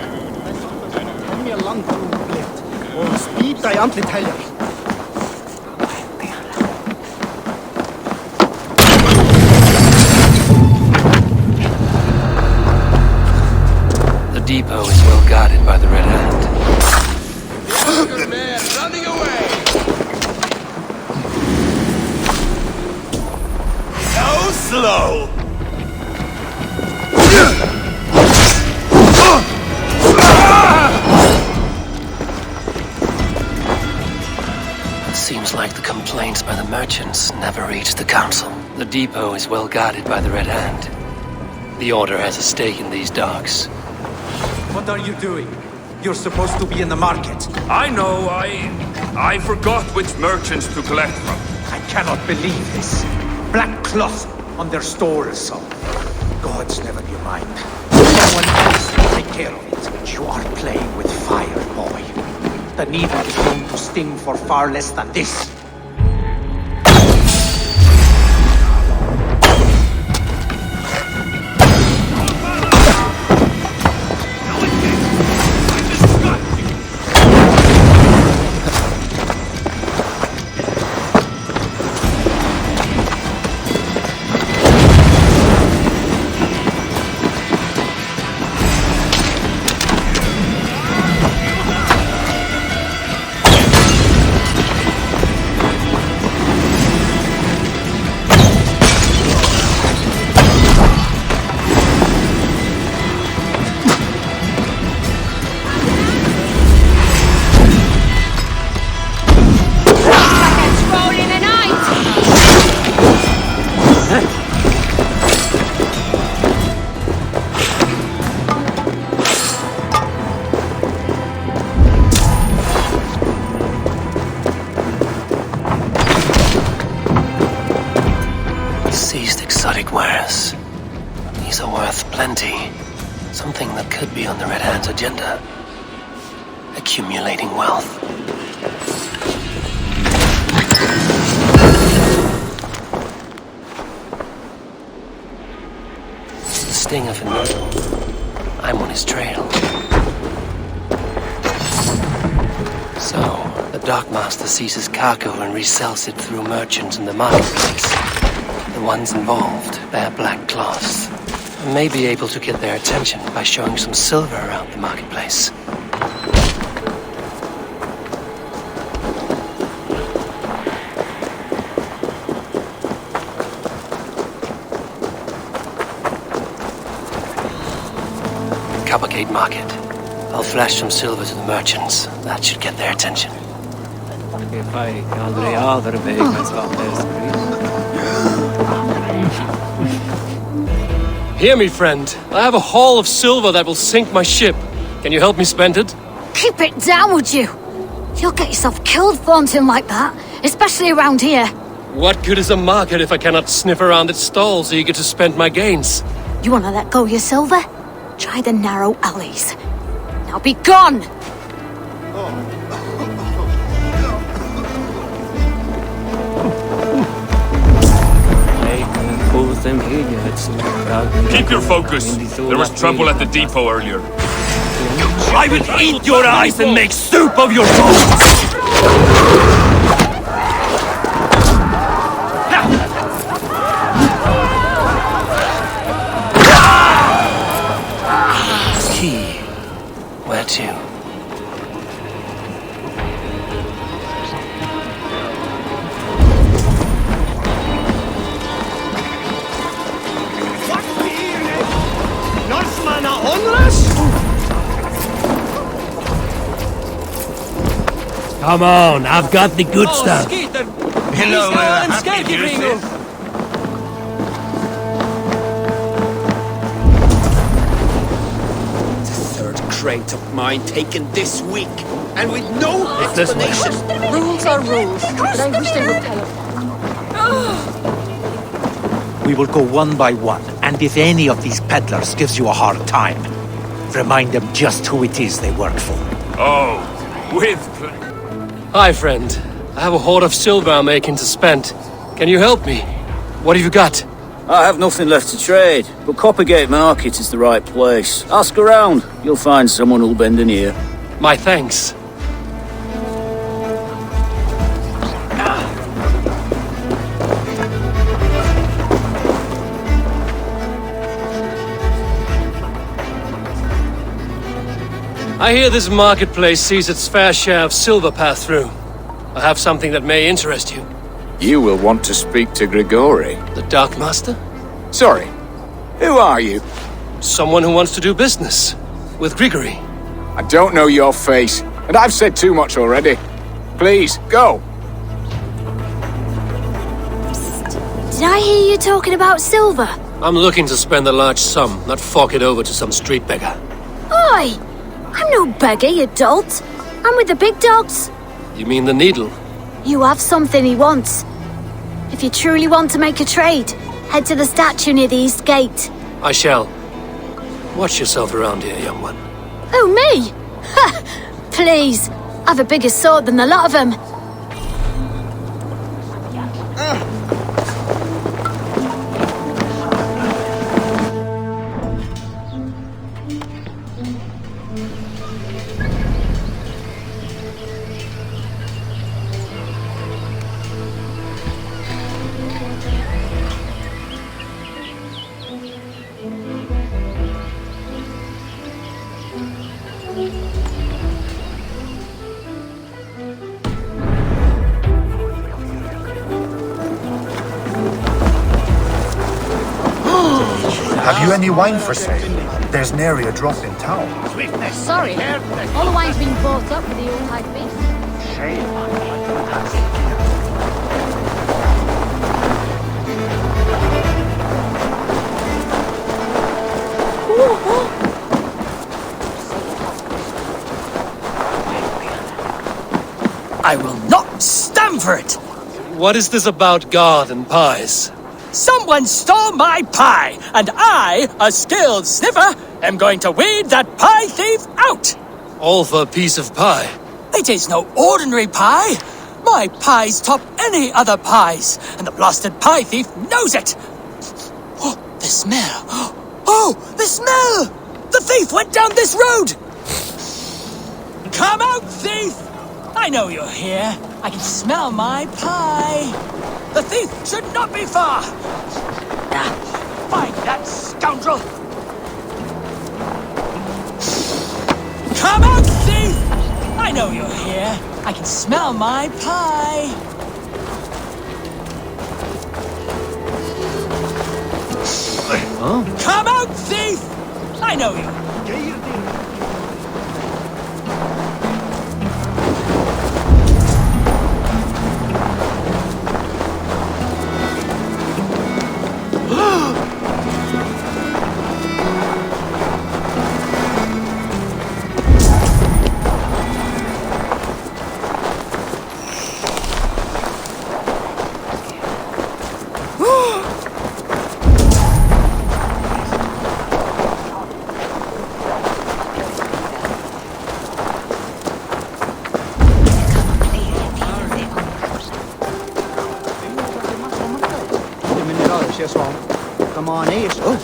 Speaker 2: The depot is well guarded by the Red Hand.
Speaker 10: Good man, running away! So slow!
Speaker 15: It seems like the complaints by the merchants never reached the council.
Speaker 2: The depot is well guarded by the Red Hand. The Order has a stake in these docks.
Speaker 22: What are you doing? You're supposed to be in the market.
Speaker 21: I know, I forgot which merchants to collect from.
Speaker 22: I cannot believe this. Black cloth on their stores. Gods, never you mind. Someone else will take care of it. You are playing with fire, boy. The needle is going to sting for far less than this.
Speaker 15: Seized exotic wares. These are worth plenty. Something that could be on the Red Hand's agenda. Accumulating wealth. The sting of an I'm on his trail. So, the Dockmaster seizes cargo and resells it through merchants in the marketplace. The ones involved bear black cloths. I may be able to get their attention by showing some silver around the marketplace. Coppergate Market. I'll flash some silver to the merchants. That should get their attention.
Speaker 2: Hear me, friend. I have a haul of silver that will sink my ship. Can you help me spend it?
Speaker 8: Keep it down, would you? You'll get yourself killed flaunting like that, especially around here.
Speaker 2: What good is a market if I cannot sniff around its stalls eager to spend my gains?
Speaker 8: You want to let go of your silver? Try the narrow alleys. Now be gone!
Speaker 21: Keep your focus. There was trouble at the depot earlier.
Speaker 9: I will eat your eyes and make soup of your bones!
Speaker 15: Key. Where to?
Speaker 9: Come on, I've got the good stuff. Hello,
Speaker 1: Third crate of mine taken this week, and with no explanation.
Speaker 17: Rules are rules, but I wish they would tell us.
Speaker 22: We will go one by one, and if any of these peddlers gives you a hard time, remind them just who it is they work for.
Speaker 21: Oh, with...
Speaker 2: Hi, friend. I have a hoard of silver I'm making to spend. Can you help me? What have you got?
Speaker 14: I have nothing left to trade, but Coppergate Market is the right place. Ask around. You'll find someone who'll bend an ear.
Speaker 2: My thanks. I hear this marketplace sees its fair share of silver pass through. I have something that may interest you.
Speaker 19: You will want to speak to Grigori.
Speaker 2: The Dark Master?
Speaker 19: Sorry. Who are you?
Speaker 2: Someone who wants to do business. With Grigori.
Speaker 19: I don't know your face, and I've said too much already. Please, go.
Speaker 8: Did I hear you talking about silver?
Speaker 2: I'm looking to spend a large sum, not fork it over to some street beggar.
Speaker 8: Oi! I'm no beggar, you dolt. I'm with the big dogs.
Speaker 2: You mean the needle?
Speaker 8: You have something he wants. If you truly want to make a trade, head to the statue near the east gate.
Speaker 2: I shall. Watch yourself around here, young one.
Speaker 8: Oh, me? Ha! Please, I've a bigger sword than the lot of them.
Speaker 6: Have you any wine for sale? There's nary a drop in town.
Speaker 8: Sorry, all the wine's been bought up for the Yuletide feast.
Speaker 23: I will not stand for it!
Speaker 2: What is this about God and pies?
Speaker 23: Someone stole my pie, and I, a skilled sniffer, am going to weed that pie thief out!
Speaker 2: All for a piece of pie.
Speaker 23: It is no ordinary pie! My pies top any other pies, and the blasted pie thief knows it! Oh, the smell! Oh, the smell! The thief went down this road! Come out, thief! I know you're here. I can smell my pie. The thief should not be far. Find that scoundrel. Come out, thief! I know you're here. I can smell my pie.
Speaker 2: Huh?
Speaker 23: Come out, thief! I know you.
Speaker 24: Come on, east. Oh.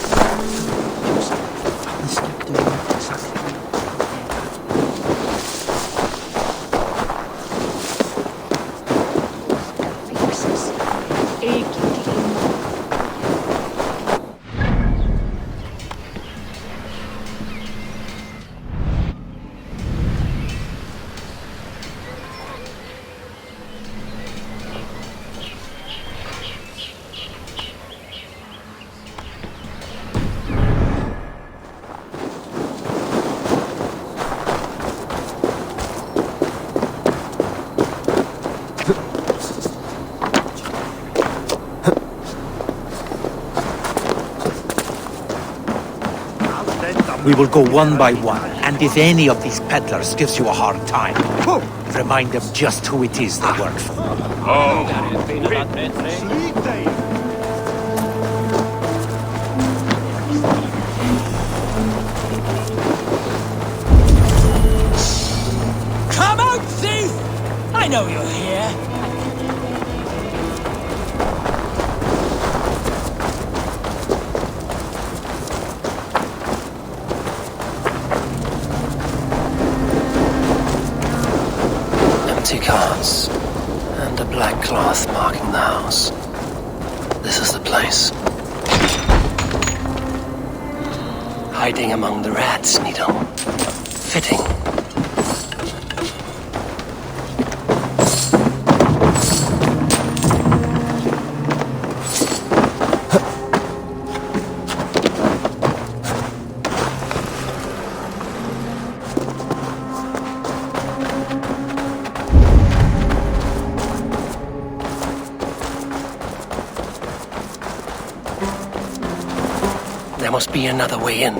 Speaker 22: We will go one by one, and if any of these peddlers gives you a hard time, remind them just who it is they work for.
Speaker 23: Come out, thief! I know you're here.
Speaker 15: Empty carts and a black cloth marking the house. This is the place. Hiding among the rats, Needle. Fitting. There must be another way in.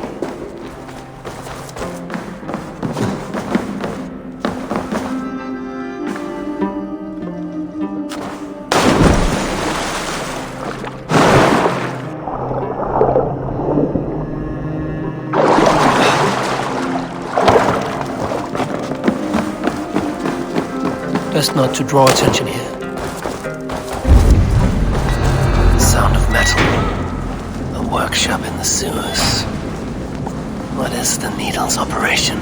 Speaker 15: Best not to draw attention here. Sound of metal. A workshop in the sewers. What is the Needle's operation?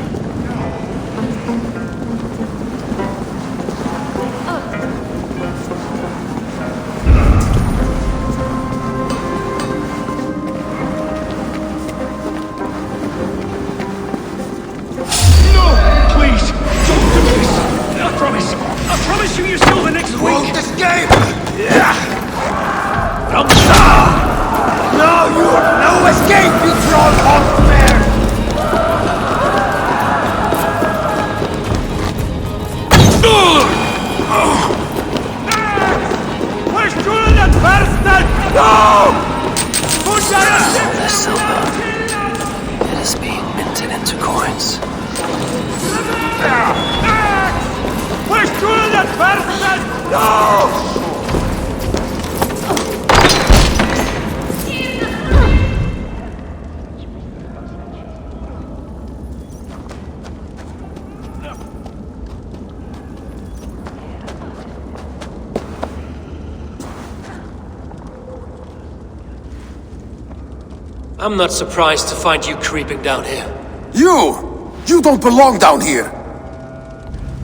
Speaker 2: I'm not surprised to find you creeping down here.
Speaker 10: You! You don't belong down here!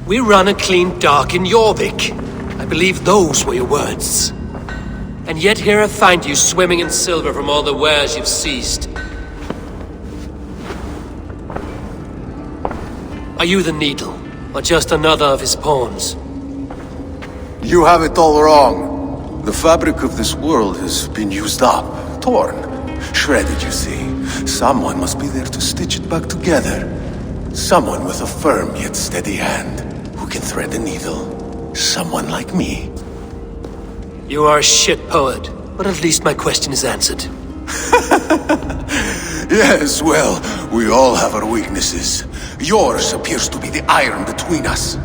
Speaker 2: We run a clean dock in Jorvik. I believe those were your words. And yet here I find you swimming in silver from all the wares you've seized. Are you the Needle, or just another of his pawns?
Speaker 10: You have it all wrong. The fabric of this world has been used up, torn, shredded, you see. Someone must be there to stitch it back together. Someone with a firm yet steady hand, who can thread a needle. Someone like me.
Speaker 2: You are a shit poet, but at least my question is answered.
Speaker 10: Yes, well, we all have our weaknesses. Yours appears to be the iron between us.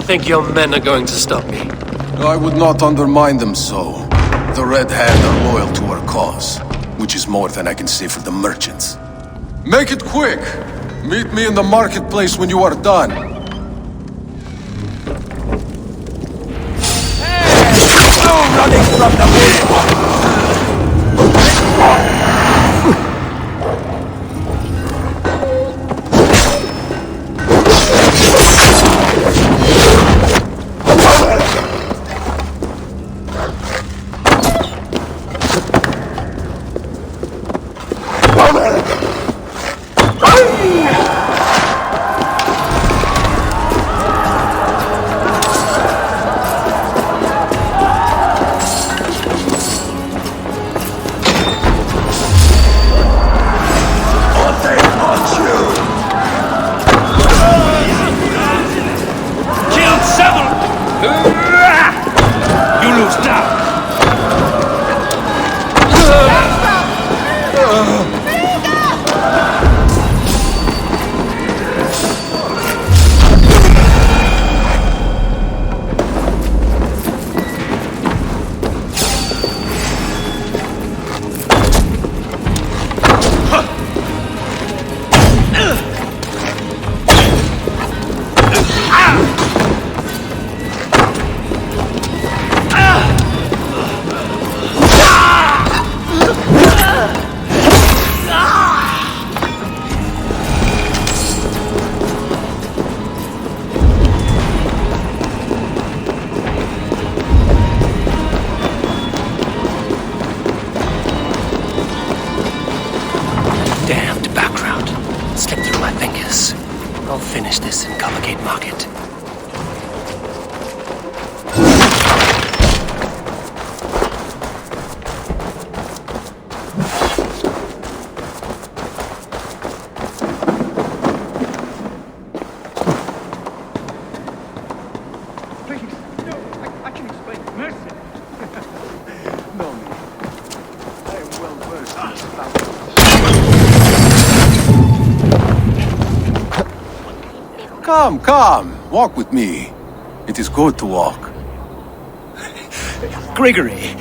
Speaker 2: Think your men are going to stop me?
Speaker 10: I would not undermine them so. The Red Hand are loyal to our cause, which is more than I can say for the merchants. Make it quick! Meet me in the marketplace when you are done.
Speaker 22: Running from the wind!
Speaker 10: Come, come, walk with me. It is good to walk.
Speaker 9: Grigory.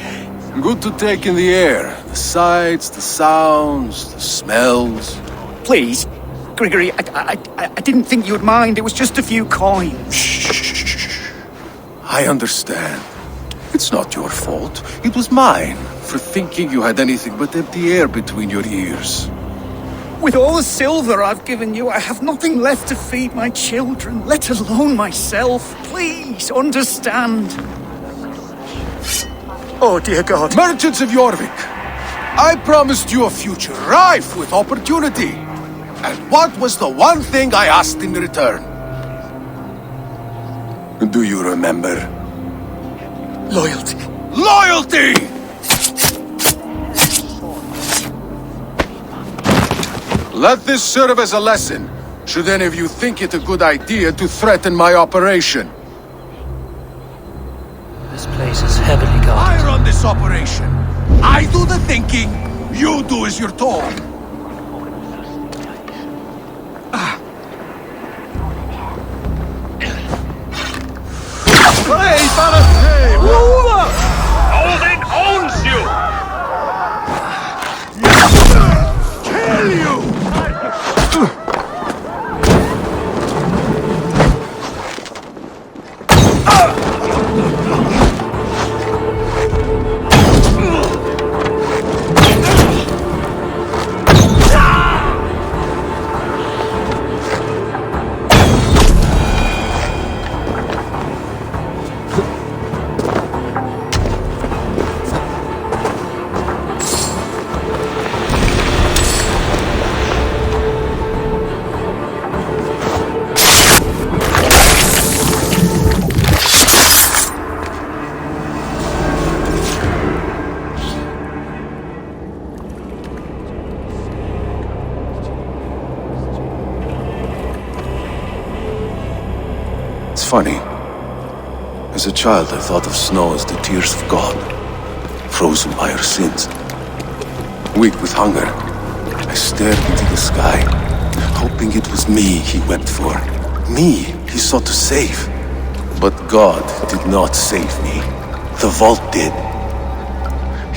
Speaker 10: Good to take in the air. The sights, the sounds, the smells.
Speaker 22: Please, Grigory, I didn't think you'd mind. It was just a few coins.
Speaker 10: Shh. I understand. It's not your fault. It was mine for thinking you had anything but empty air between your ears.
Speaker 22: With all the silver I've given you, I have nothing left to feed my children, let alone myself. Please, understand. Oh, dear God.
Speaker 10: Merchants of Jorvik, I promised you a future rife with opportunity. And what was the one thing I asked in return? Do you remember?
Speaker 22: Loyalty.
Speaker 10: Loyalty! Let this serve as a lesson, should any of you think it a good idea to threaten my operation.
Speaker 15: This place is heavily guarded.
Speaker 10: I run this operation. I do the thinking, you do as you're told.
Speaker 22: Hey, fella! Hey, ruler!
Speaker 21: Odin owns you!
Speaker 10: Kill you! Funny. As a child, I thought of snow as the tears of God, frozen by our sins. Weak with hunger, I stared into the sky, hoping it was me he wept for. Me he sought to save. But God did not save me. The vault did.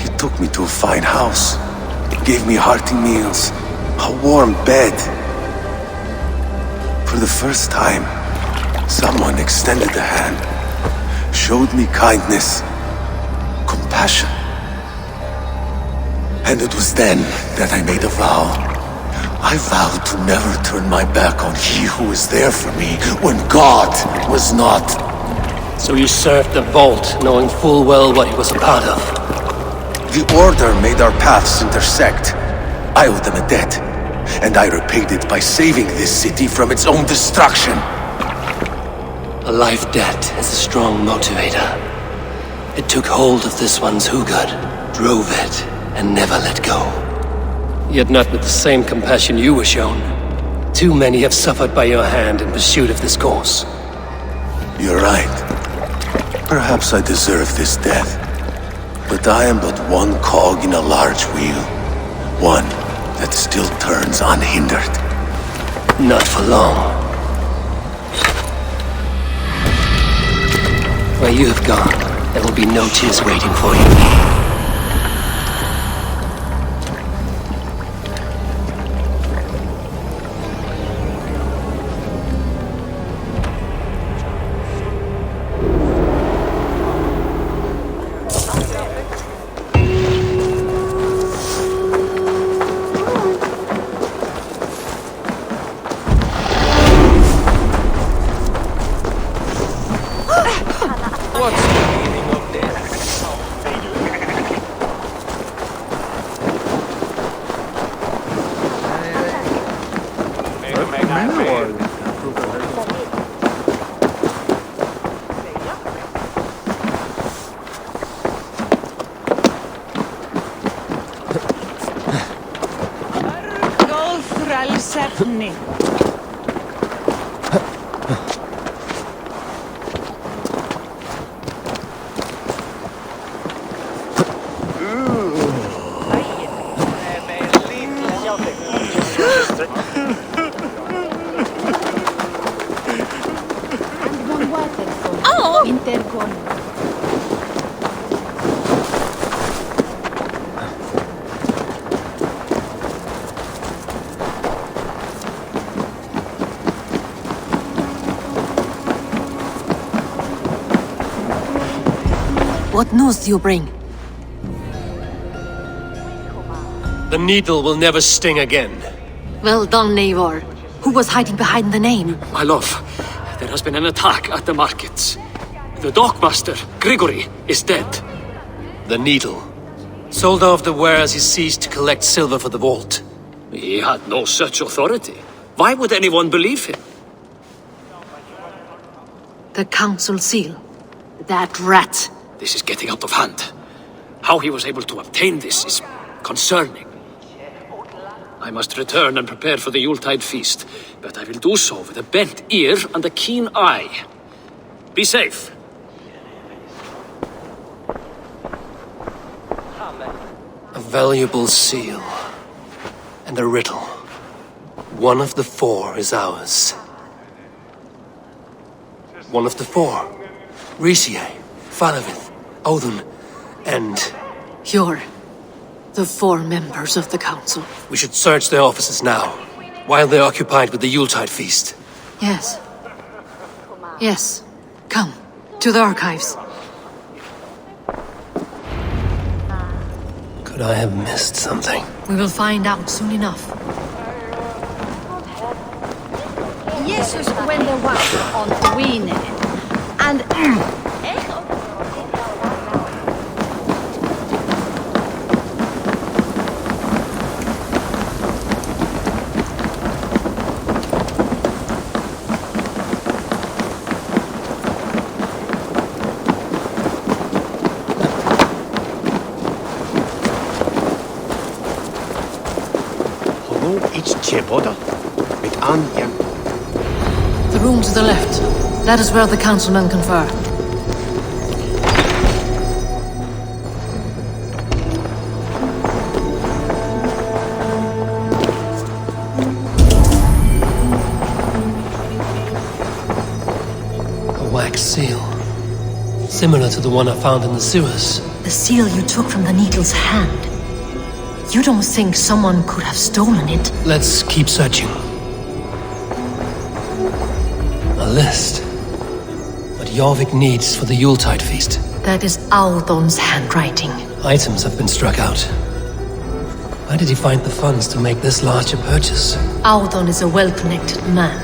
Speaker 10: He took me to a fine house, gave me hearty meals, a warm bed. For the first time, someone extended a hand, showed me kindness, compassion. And it was then that I made a vow. I vowed to never turn my back on he who was there for me when God was not.
Speaker 15: So you served the Vault, knowing full well what he was a part of.
Speaker 10: The Order made our paths intersect. I owed them a debt, and I repaid it by saving this city from its own destruction.
Speaker 15: A life debt is a strong motivator. It took hold of this one's Hugad, drove it, and never let go. Yet not with the same compassion you were shown. Too many have suffered by your hand in pursuit of this course.
Speaker 10: You're right. Perhaps I deserve this death. But I am but one cog in a large wheel. One that still turns unhindered.
Speaker 15: Not for long. Where you have gone, there will be no tears waiting for you.
Speaker 17: news do you bring?
Speaker 2: The needle will never sting again.
Speaker 17: Well done, Eivor. Who was hiding behind the name?
Speaker 15: My love, there has been an attack at the markets. The dockmaster, Grigory, is dead.
Speaker 2: The needle. Sold off the wares he seized to collect silver for the vault.
Speaker 15: He had no such authority. Why would anyone believe him?
Speaker 17: The council seal. That rat.
Speaker 15: This is getting out of hand. How he was able to obtain this is concerning. I must return and prepare for the Yuletide feast, but I will do so with a bent ear and a keen eye. Be safe.
Speaker 2: A valuable seal. And a riddle. One of the four is ours. One of the four. Riesier, Faravith, Odin, and...
Speaker 17: You're the four members of the council.
Speaker 2: We should search their offices now, while they're occupied with the Yuletide feast.
Speaker 17: Yes. Yes. Come, to the archives.
Speaker 2: Could I have missed something?
Speaker 17: We will find out soon enough.
Speaker 3: Jesus when the was on the ween and
Speaker 17: The room to the left. That is where the councilmen confer.
Speaker 2: A wax seal. Similar to the one I found in the sewers.
Speaker 17: The seal you took from the needle's hand. You don't think someone could have stolen it?
Speaker 2: Let's keep searching. A list. What Jorvik needs for the Yuletide feast.
Speaker 17: That is Audon's handwriting.
Speaker 2: Items have been struck out. Where did he find the funds to make this large a purchase?
Speaker 17: Audon is a well-connected man.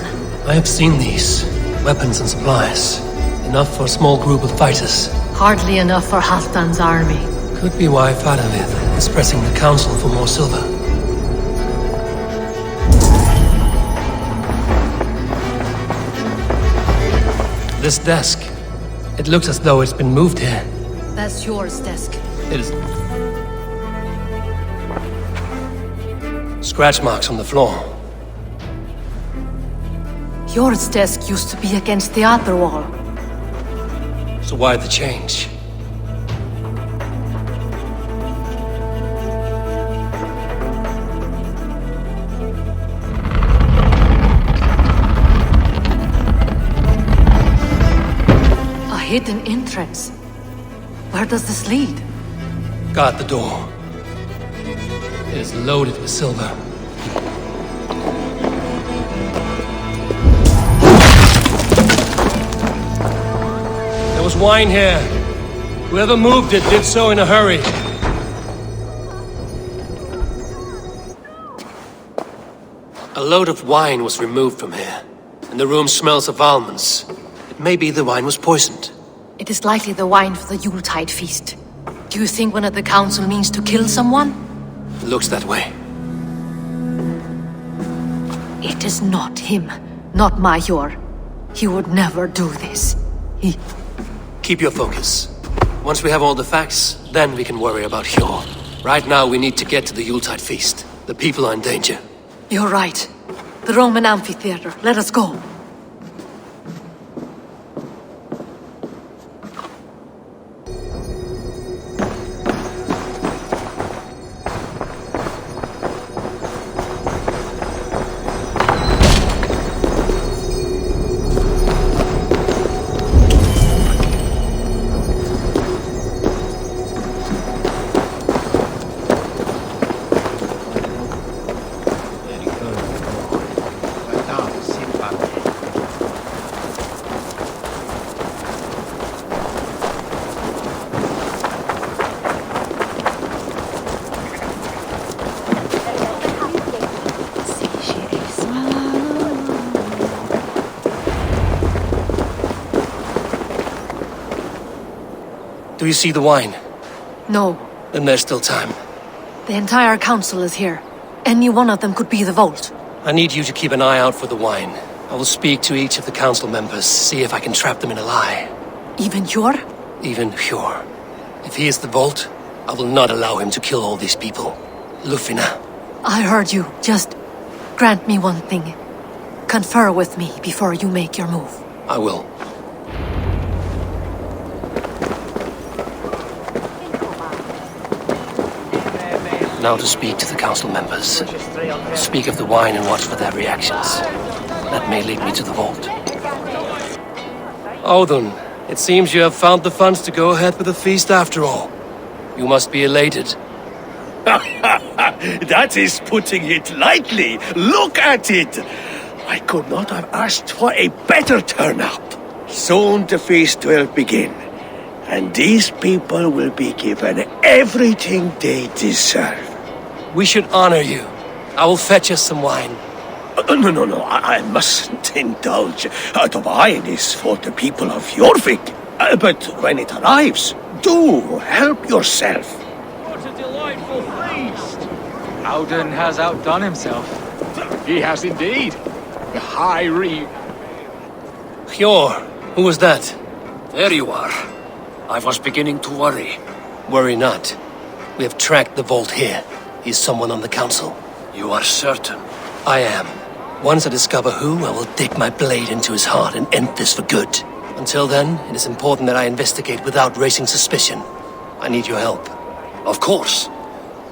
Speaker 2: I have seen these. Weapons and supplies. Enough for a small group of fighters.
Speaker 17: Hardly enough for Halfdan's army.
Speaker 2: Could be why Faravith is pressing the council for more silver. This desk. It looks as though it's been moved here.
Speaker 17: That's yours, desk.
Speaker 2: It is... Scratch marks on the floor.
Speaker 17: Yours desk used to be against the other wall.
Speaker 2: So why the change?
Speaker 17: Hidden entrance. Where does this lead?
Speaker 2: Guard the door. It is loaded with silver. There was wine here. Whoever moved it did so in a hurry. A load of wine was removed from here, and the room smells of almonds. It may be the wine was poisoned.
Speaker 17: It is likely the wine for the Yuletide feast. Do you think one of the council means to kill someone?
Speaker 2: It looks that way.
Speaker 17: It is not him, not Major. He would never do this.
Speaker 2: Keep your focus. Once we have all the facts, then we can worry about Hjor. Right now we need to get to the Yuletide feast. The people are in danger.
Speaker 17: You're right. The Roman amphitheater. Let us go.
Speaker 15: Do you see the wine?
Speaker 17: No.
Speaker 15: Then there's still time.
Speaker 17: The entire council is here. Any one of them could be the Vault.
Speaker 15: I need you to keep an eye out for the wine. I will speak to each of the council members, see if I can trap them in a lie.
Speaker 17: Even Hjor?
Speaker 15: Even Hjor. If he is the Vault, I will not allow him to kill all these people. Lufina.
Speaker 17: I heard you. Just grant me one thing. Confer with me before you make your move.
Speaker 15: I will. Now to speak to the council members. Speak of the wine and watch for their reactions. That may lead me to the Vault. Odin, it seems you have found the funds to go ahead with the feast after all. You must be elated.
Speaker 9: That is putting it lightly. Look at it! I could not have asked for a better turnout. Soon the feast will begin, and these people will be given everything they deserve.
Speaker 15: We should honor you. I will fetch us some wine.
Speaker 9: No, I mustn't indulge. The wine is for the people of Jorvik. But when it arrives, do help yourself.
Speaker 19: What a delightful feast!
Speaker 7: Auden has outdone himself.
Speaker 19: He has indeed. The High Reeve.
Speaker 15: Hjor, who was that?
Speaker 14: There you are. I was beginning to worry.
Speaker 15: Worry not. We have tracked the Vault here. He's someone on the council.
Speaker 14: You are certain?
Speaker 15: I am. Once I discover who, I will dig my blade into his heart and end this for good. Until then, it is important that I investigate without raising suspicion. I need your help.
Speaker 14: Of course.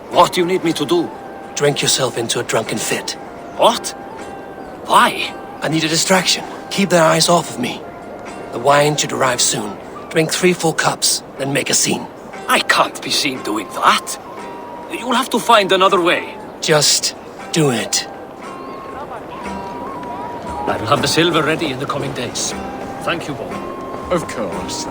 Speaker 14: What do you need me to do?
Speaker 15: Drink yourself into a drunken fit.
Speaker 14: What? Why?
Speaker 15: I need a distraction. Keep their eyes off of me. The wine should arrive soon. Drink 3 full cups, then make a scene.
Speaker 14: I can't be seen doing that. You'll have to find another way.
Speaker 15: Just do it.
Speaker 14: I will have the silver ready in the coming days. Thank you all.
Speaker 19: Of course.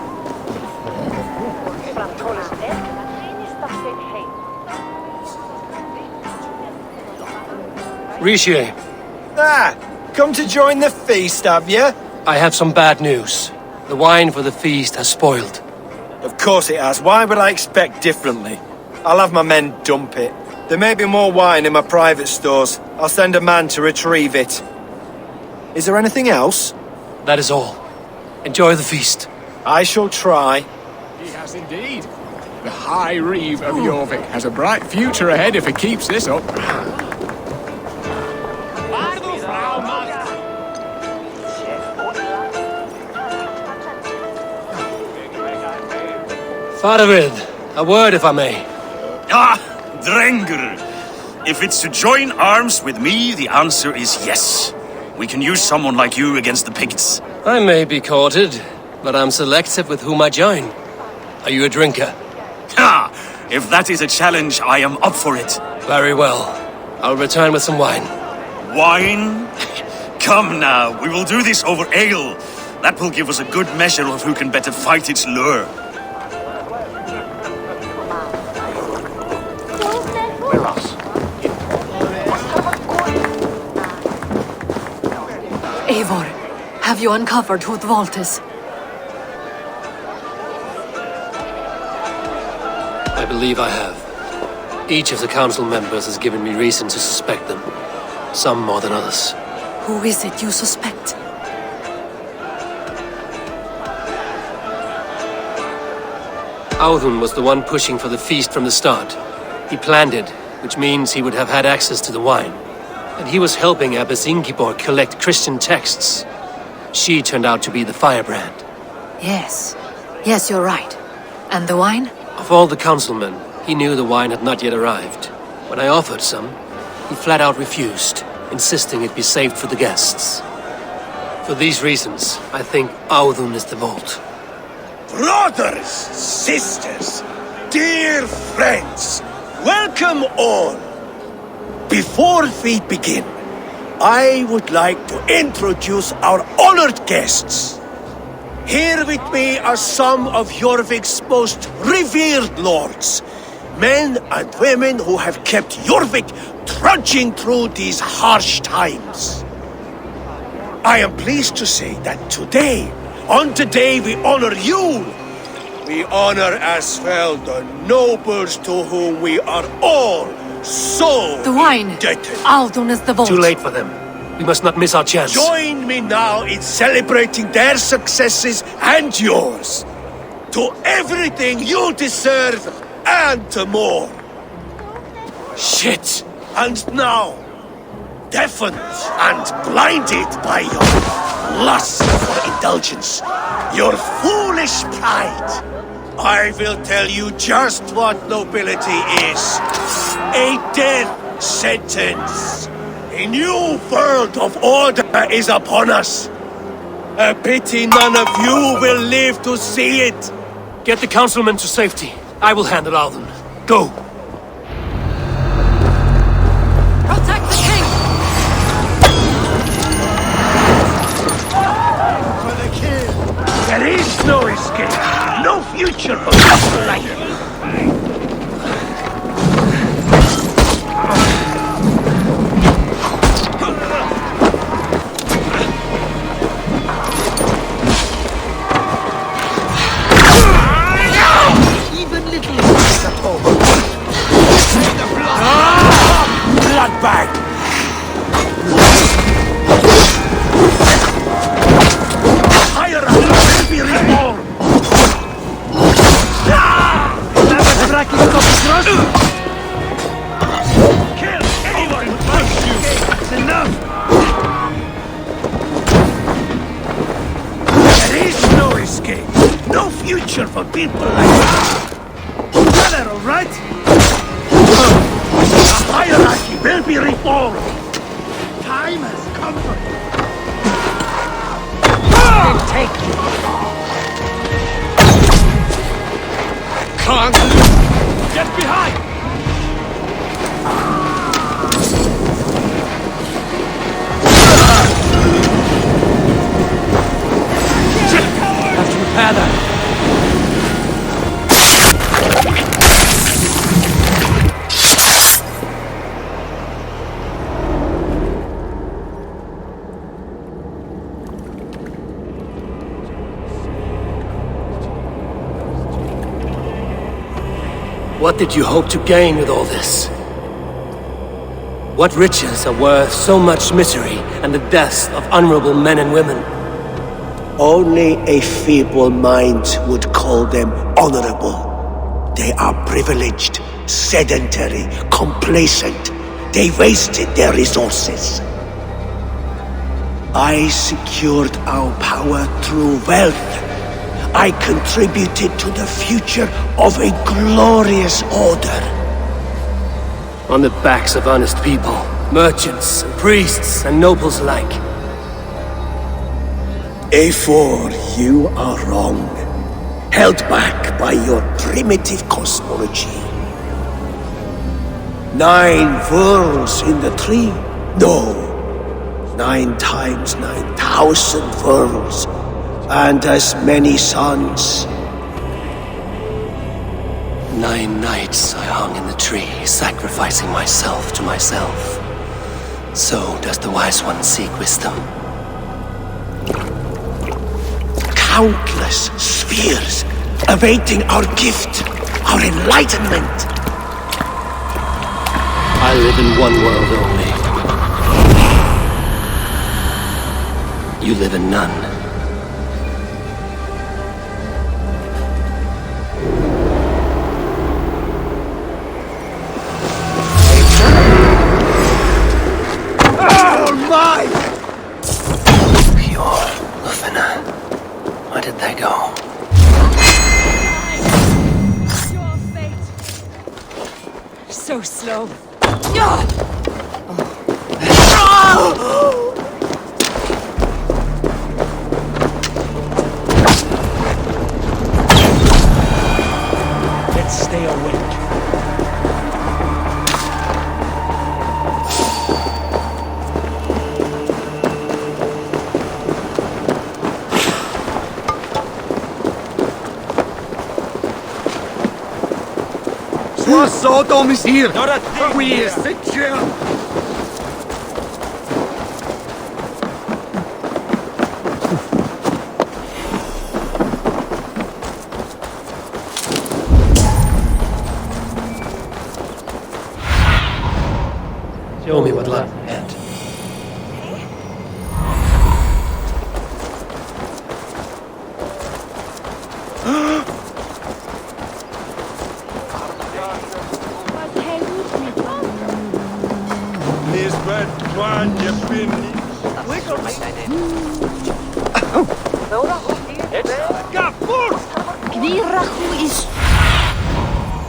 Speaker 15: Rishi.
Speaker 16: Come to join the feast, have you?
Speaker 15: I have some bad news. The wine for the feast has spoiled.
Speaker 16: Of course it has. Why would I expect differently? I'll have my men dump it. There may be more wine in my private stores. I'll send a man to retrieve it. Is there anything else?
Speaker 15: That is all. Enjoy the feast.
Speaker 16: I shall try.
Speaker 19: He has indeed. The High Reeve of Jorvik has a bright future ahead if he keeps this up.
Speaker 15: Faravid, a word if I may.
Speaker 12: Drengr! If it's to join arms with me, the answer is yes. We can use someone like you against the Picts.
Speaker 15: I may be courted, but I'm selective with whom I join. Are you a drinker?
Speaker 12: If that is a challenge, I am up for it.
Speaker 15: Very well. I'll return with some wine.
Speaker 12: Wine? Come now, we will do this over ale. That will give us a good measure of who can better fight its lure.
Speaker 17: Eivor, have you uncovered who the Vault is?
Speaker 15: I believe I have. Each of the council members has given me reason to suspect them. Some more than others.
Speaker 17: Who is it you suspect?
Speaker 15: Audun was the one pushing for the feast from the start. He planned it, which means he would have had access to the wine. And he was helping Abbess Ingibor collect Christian texts. She turned out to be the firebrand.
Speaker 17: Yes. Yes, you're right. And the wine?
Speaker 15: Of all the councilmen, he knew the wine had not yet arrived. When I offered some, he flat out refused, insisting it be saved for the guests. For these reasons, I think Audun is the Vault.
Speaker 9: Brothers, sisters, dear friends, welcome all. Before we begin, I would like to introduce our honored guests. Here with me are some of Jorvik's most revered lords, men and women who have kept Jorvik trudging through these harsh times. I am pleased to say that today, on the day we honor you, We honor as well the nobles to whom we are all so
Speaker 17: The wine.
Speaker 9: indebted.
Speaker 17: Aldon is the vault.
Speaker 2: Too late for them. We must not miss our chance.
Speaker 9: Join me now in celebrating their successes and yours. To everything you deserve and to more.
Speaker 2: Shit!
Speaker 9: And now, deafened and blinded by your lust for indulgence, your foolish pride, I will tell you just what nobility is. A death sentence. A new world of order is upon us. A pity none of you will live to see it.
Speaker 2: Get the councilmen to safety. I will handle Alden. Go!
Speaker 17: Protect the king!
Speaker 9: For the kill. There is no escape. No future for people like you.
Speaker 22: Bloodbag!
Speaker 9: Higher up will be reborn! Kill anyone who touches you! It's enough! There is no escape! No future for people like us! Together, alright? The hierarchy will be reformed! Time has come for you! Take you!
Speaker 2: Can't!
Speaker 9: Get behind!
Speaker 2: Have to repair that. What did you hope to gain with all this? What riches are worth so much misery and the deaths of honorable men and women?
Speaker 9: Only a feeble mind would call them honorable. They are privileged, sedentary, complacent. They wasted their resources. I secured our power through wealth. I contributed to the future of a glorious order.
Speaker 2: On the backs of honest people, merchants, and priests, and nobles alike.
Speaker 9: Eivor, you are wrong. Held back by your primitive cosmology. 9 worlds in the tree? No. 9 times 9,000 worlds. And as many suns.
Speaker 2: 9 nights I hung in the tree, sacrificing myself to myself. So does the wise one seek wisdom.
Speaker 9: Countless spheres awaiting our gift, our enlightenment.
Speaker 2: I live in one world only. You live in none. Where did they go?
Speaker 3: Your fate. So slow.
Speaker 22: Let's stay awake. Sodom is here! Not a thing! We secure!
Speaker 15: Show me what lies ahead.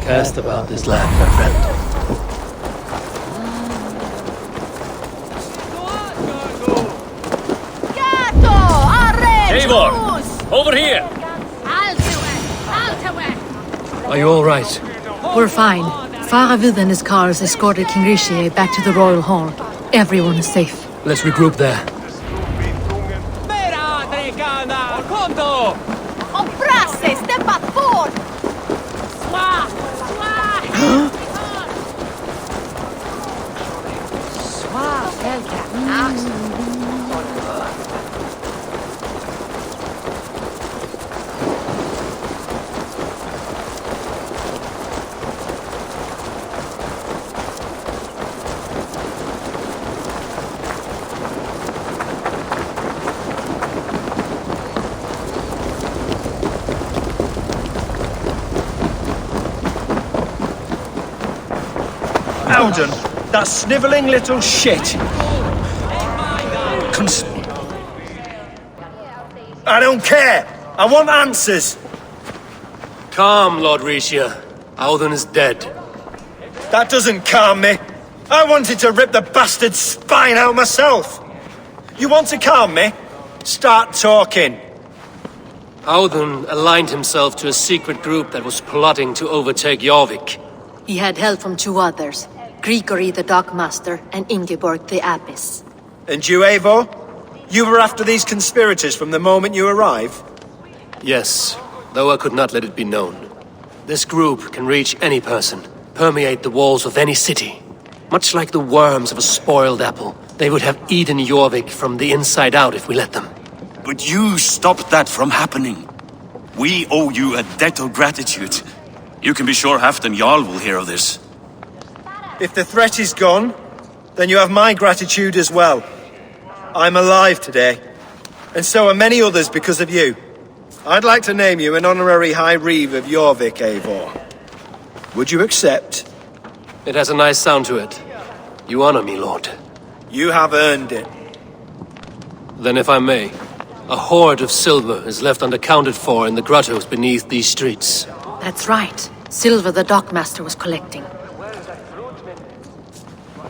Speaker 15: Cast about this land, my friend.
Speaker 4: Eivor! Over here!
Speaker 15: Are you all right?
Speaker 17: We're fine. Faravid and his cars escorted King Rishi back to the royal hall. Everyone is safe.
Speaker 15: Let's regroup there.
Speaker 16: Alden, that snivelling little shit. I don't care. I want answers.
Speaker 2: Calm, Lord Rishia. Alden is dead.
Speaker 16: That doesn't calm me. I wanted to rip the bastard's spine out myself. You want to calm me? Start talking.
Speaker 2: Alden aligned himself to a secret group that was plotting to overtake Jorvik.
Speaker 17: He had help from two others, Grigory the Dockmaster and Ingeborg the Abbess.
Speaker 16: And you, Eivor? You were after these conspirators from the moment you arrived?
Speaker 2: Yes, though I could not let it be known. This group can reach any person, permeate the walls of any city. Much like the worms of a spoiled apple, they would have eaten Jorvik from the inside out if we let them.
Speaker 12: But you stopped that from happening. We owe you a debt of gratitude. You can be sure Halfdan Jarl will hear of this.
Speaker 16: If the threat is gone, then you have my gratitude as well. I'm alive today, and so are many others because of you. I'd like to name you an honorary High Reeve of Jorvik, Eivor. Would you accept?
Speaker 2: It has a nice sound to it. You honor me, Lord.
Speaker 16: You have earned it.
Speaker 2: Then if I may, a hoard of silver is left unaccounted for in the grottos beneath these streets.
Speaker 17: That's right. Silver the Dockmaster was collecting.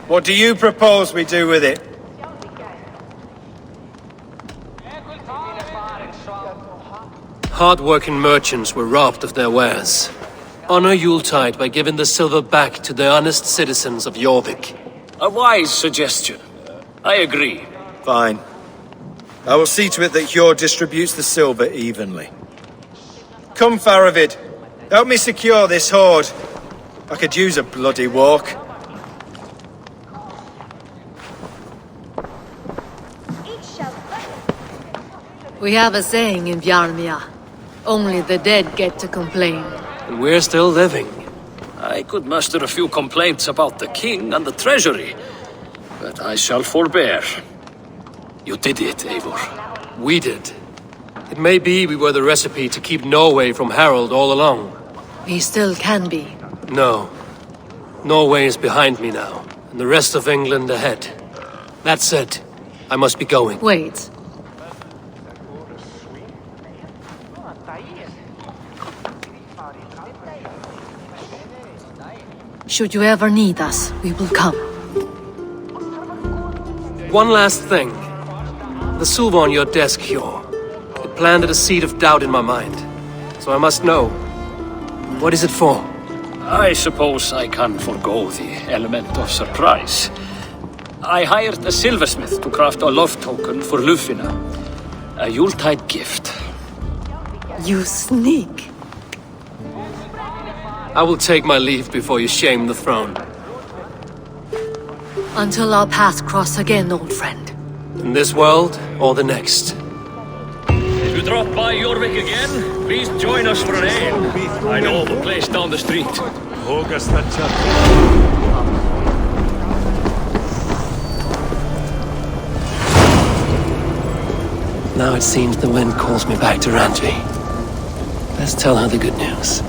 Speaker 16: What do you propose we do with it?
Speaker 2: Hard-working merchants were robbed of their wares. Honor Yuletide by giving the silver back to the honest citizens of Jorvik.
Speaker 4: A wise suggestion. I agree.
Speaker 16: Fine. I will see to it that Hjord distributes the silver evenly. Come, Faravid. Help me secure this hoard. I could use a bloody walk.
Speaker 17: We have a saying in Bjarmia. Only the dead get to complain.
Speaker 2: And we're still living.
Speaker 4: I could muster a few complaints about the king and the treasury, but I shall forbear. You did it, Eivor.
Speaker 2: We did. It may be we were the recipe to keep Norway from Harald all along.
Speaker 17: We still can be.
Speaker 2: No. Norway is behind me now, and the rest of England ahead. That said, I must be going.
Speaker 17: Wait. Should you ever need us, we will come.
Speaker 2: One last thing. The silver on your desk, Hjord. It planted a seed of doubt in my mind. So I must know. What is it for?
Speaker 4: I suppose I can forgo the element of surprise. I hired a silversmith to craft a love token for Lufina. A Yuletide gift.
Speaker 17: You sneak.
Speaker 2: I will take my leave before you shame the throne.
Speaker 17: Until our paths cross again, old friend.
Speaker 2: In this world, or the next.
Speaker 4: If you drop by Jorvik again, please join us for an ale. I know of a place down the street.
Speaker 15: Now it seems the wind calls me back to Randvi. Let's tell her the good news.